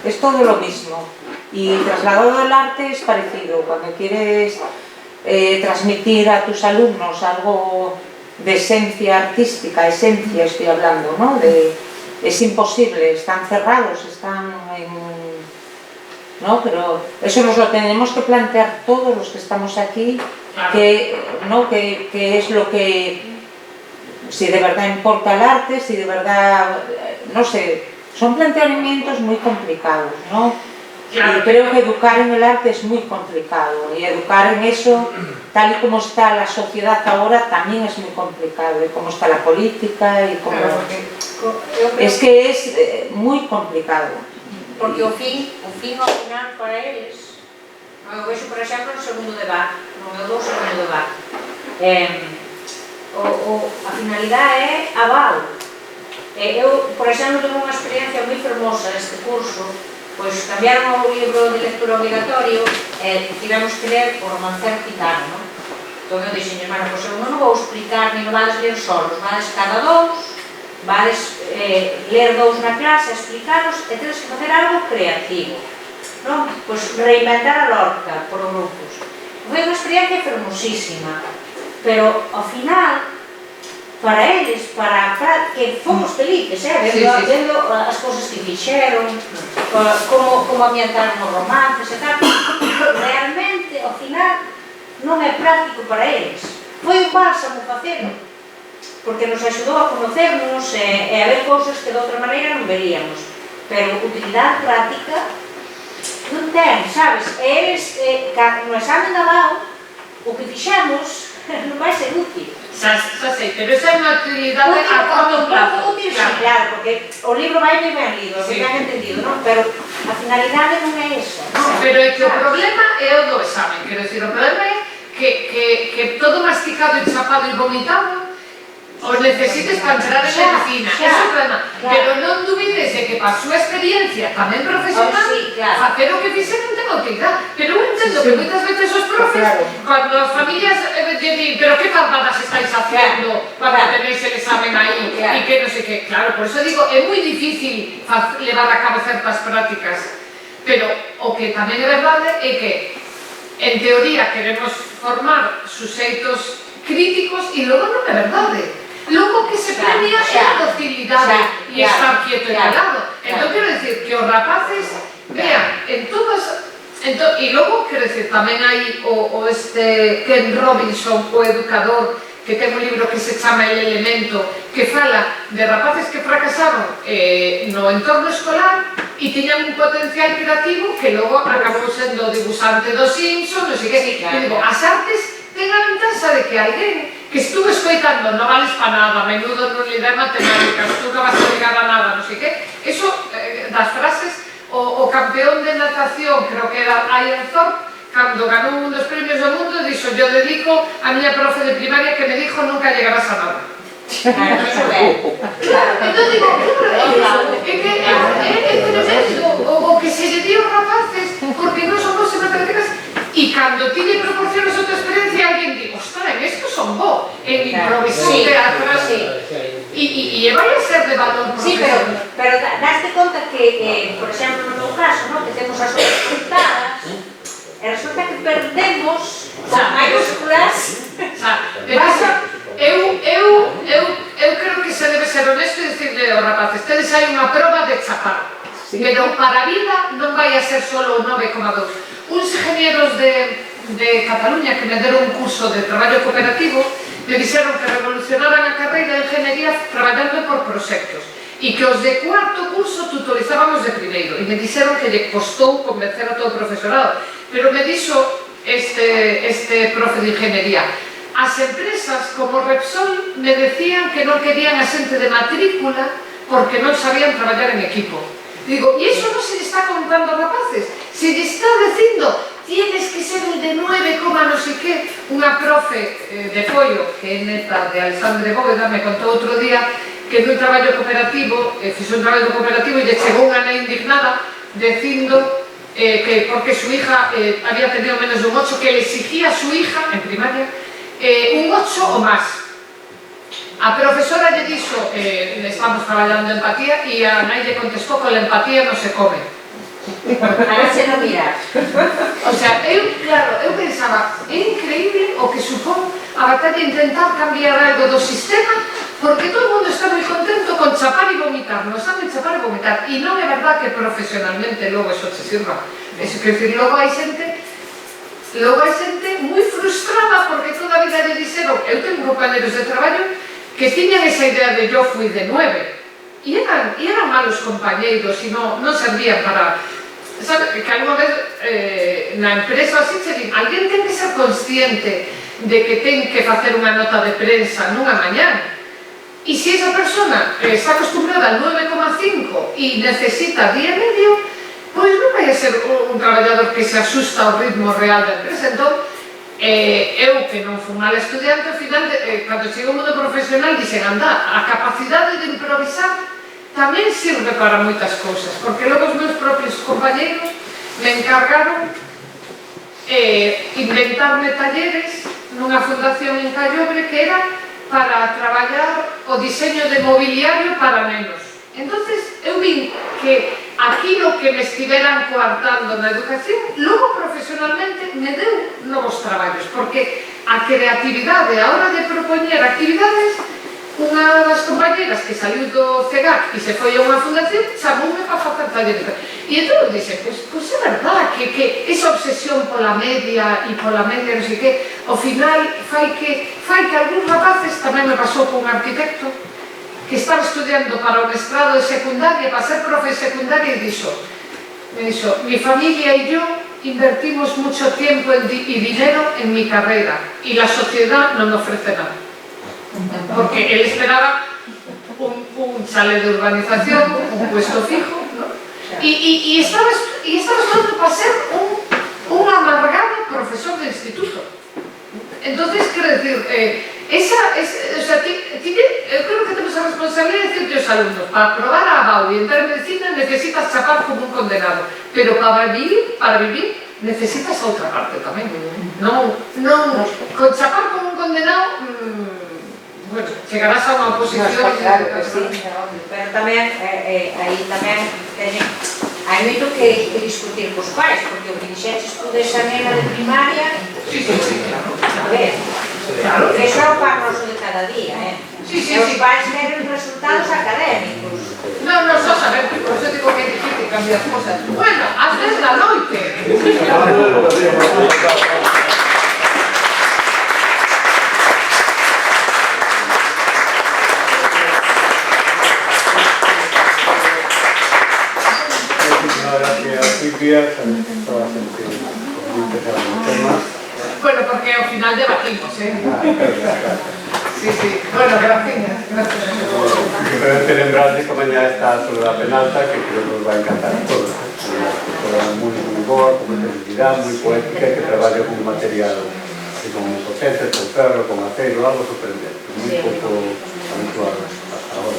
[SPEAKER 4] es todo lo mismo. Y trasladado al arte es parecido, cuando quieres transmitir a tus alumnos algo de esencia artística, estoy hablando, ¿no? Es imposible, están cerrados, ¿no? Pero eso nos lo tenemos que plantear todos los que estamos aquí, ¿no? que es lo que, si de verdad importa el arte, si de verdad, no sé, son planteamientos muy complicados, ¿no?
[SPEAKER 2] Claro.
[SPEAKER 4] Y creo que educar en el arte es muy complicado, y educar en eso, tal y como está la sociedad ahora, también es muy complicado, y cómo está la política, y cómo... Es que es muy complicado.
[SPEAKER 6] Porque o fin ao final para eles, eu vexo, por exemplo, no segundo debate, no meu segundo debate, a finalidade é aval. Eu, por exemplo, tengo unha experiencia moi fermosa neste curso, pois cambiaron o libro de lectura obligatorio e tivemos que ler o Romancero Gitano, non? Entón eu dixen, hermano, pois eu non vou explicar, nin o vades ler solos, vades cada dous, vades ler dous na clase, explicaros, e tedes que facer algo creativo, non? Pois reinventar a Lorca por grupos. Foi unha experiencia fermosísima, pero ao final, para eles, que fomos felices, vendo as cousas que fixeron, como ambientaron os romances e tal, realmente, ao final, non é práctico para eles. Foi un bálsamo facelo, porque nos axudou a conocernos e a ver cousas que de outra maneira non veríamos. Pero utilidade práctica non ten, sabes? E eles, no examen da BAU, o que fixamos non vai ser útil.
[SPEAKER 2] Xa sei, pero esa é unha utilidade a corto plazo.
[SPEAKER 6] Útil, sí, claro, porque o libro vai moi ben lido, que ben entendido, non? Pero a finalidade non é esa, non?
[SPEAKER 2] Pero é que o problema é o do examen, quero dicir, o problema é que todo masticado e chapado e vomitado os necesites para entrar en medicina, é o problema. Pero non dubides de que para a súa experiencia tamén profesional facer o que fixeron ten utilidade. Pero eu entendo que moitas veces os profes, cando as familias din, pero que barbadas estáis haciendo cando tenéis el examen aí e que non sei que, claro, por eso digo, é moi difícil levar a cabo certas prácticas, pero o que tamén é verdade é que en teoría queremos formar suxeitos críticos e logo non é verdade. Logo que se premia é a docilidade e estar quieto e calado. Entón, quero dicir que os rapaces vean en todas... E logo, quero dicir, tamén hai o Ken Robinson, o educador, que ten un libro que se chama El Elemento, que fala de rapaces que fracasaron no entorno escolar e tiñan un potencial creativo que logo acabou sendo dibuixante dos Simpsons, non sei que. E digo, as artes ten a ventaxa de que alguén que estuve escoitando non vales pa nada, a menudo non lle dá matemáticas, tú non vas a ligar a nada, non sei que, eso das frases, o campeón de natación, creo que era Ian Thorpe, cando ganou un dos premios do mundo, dixo, yo dedico a miña profe de primaria que me dijo nunca llegarás a nada. Entón digo, é tremendo o que se lle di aos rapaces porque non son bons en matemáticas. E cando ti lle proporcionas outra experiencia, alguén di, ostras, en esto son bo, en improvisar teatro, e vai a ser de valor profesional.
[SPEAKER 6] Sí, pero daste conta que, por exemplo, no meu caso, que temos as cousas contadas, e resulta que perdemos as maiúsculas.
[SPEAKER 2] Eu creo que se debe ser honesto e dicirle aos rapaces, tedes aí unha proba de chapar, pero para a vida non vai a ser solo o 9,2. Uns ingenieros de Cataluña que me deron un curso de traballo cooperativo me dixeron que revolucionaran a carreira de ingeniería traballando por proxectos e que os de cuarto curso tutorizábamos de primeiro e me dixeron que lle costou convencer a todo o profesorado, pero me dixo este profe de ingeniería, as empresas como Repsol me decían que non querían a xente de matrícula porque non sabían traballar en equipo. Digo, e iso non se lle está contando a rapaces, se lle está dicindo tienes que ser el de 9, non sei que. Unha profe de Follo, que é neta de Alexandre Bóveda, me contou outro día que nun traballo cooperativo, fixo un traballo cooperativo e lle chegou unha nai indignada dicindo que porque su hija había tenido menos de un 8, que le exigía a su hija, en primaria, un 8 o máis. A profesora lle dixo, estamos traballando en empatía, e a nai lle contestou que a empatía non se come.
[SPEAKER 6] A ver se non miras.
[SPEAKER 2] O sea, eu pensaba, é increíble o que supón a batalla de intentar cambiar algo do sistema, porque todo o mundo está moi contento con chapar e vomitar, non saben chapar e vomitar, e non é verdad que profesionalmente logo eso se sirva. Eso quer dizer, logo hai xente moi frustrada porque toda a vida lle dixeron, eu tengo compañeros de traballo que tiñan esa idea de yo fui de 9 e eran malos compañeiros e non servían para... Sabe, que alguna vez na empresa así se di, alguén ten que ser consciente de que ten que facer unha nota de prensa nunha mañá e se esa persona está acostumbrada al 9,5 e necesita 10,5, pois non vai a ser un traballador que se asusta ao ritmo real da empresa. Entón, eu que non fui mala estudiante, ao final, cando cheguei ao mundo profesional, dixen, anda, a capacidade de improvisar tamén sirve para moitas cousas, porque logo os meus propios compañeiros me encargaron inventarme talleres nunha fundación en Callobre que era para traballar o diseño de mobiliario para nenos. Entonces eu vi que aquilo que me estiveran coartando na educación, logo profesionalmente me deu novos traballos, porque a creatividade a hora de propoñer actividades unha das compañeras que saliu do CEGAC e se foi a unha fundación chamoume para facer taller. E entón dixe, pois é verdad que esa obsesión pola media e pola media non sei que, ao final fai que algúns rapaces, tamén me pasou con un arquitecto que estaba estudiando para o mestrado de secundaria, para ser profe de secundaria, e me dixo, mi familia y yo invertimos mucho tiempo y dinero en mi carrera y la sociedad no me ofrece nada. Porque él esperaba un chalet de urbanización, un puesto fijo, ¿no? Y estaba estudiando para ser un amargado profesor de instituto. Entonces, quiero decir, o sea, creo que tenemos la responsabilidad de decirte a los alumnos, para aprobar a ABAU y entrar en medicina necesitas chapar como un condenado, pero para vivir necesitas a outra parte tamén. Non con chapar como un condenado, bueno, chegarás a unha oposición.
[SPEAKER 4] Claro que sí.
[SPEAKER 6] Pero tamén, aí tamén hai moito que discutir cos pais, porque o que dixeches tú desa nena de primaria, a ver, eso é o pan noso de cada día, e os pais queren resultados académicos.
[SPEAKER 2] No, só saber, por eso digo que é difícil cambiar cosas. Bueno, ás 10 da noite. Bueno, porque ao final debatimos, Sí, bueno, gracias.
[SPEAKER 1] Simplemente lembrarles que mañana está sobre la penalta, que creo que os va a encantar a todos. Una escritora muy boa, con mucha sensibilidad, muy poética, que trabaja con un material con potencias, con ferro, con acero, algo sorprendente, muy poco habitual hasta ahora.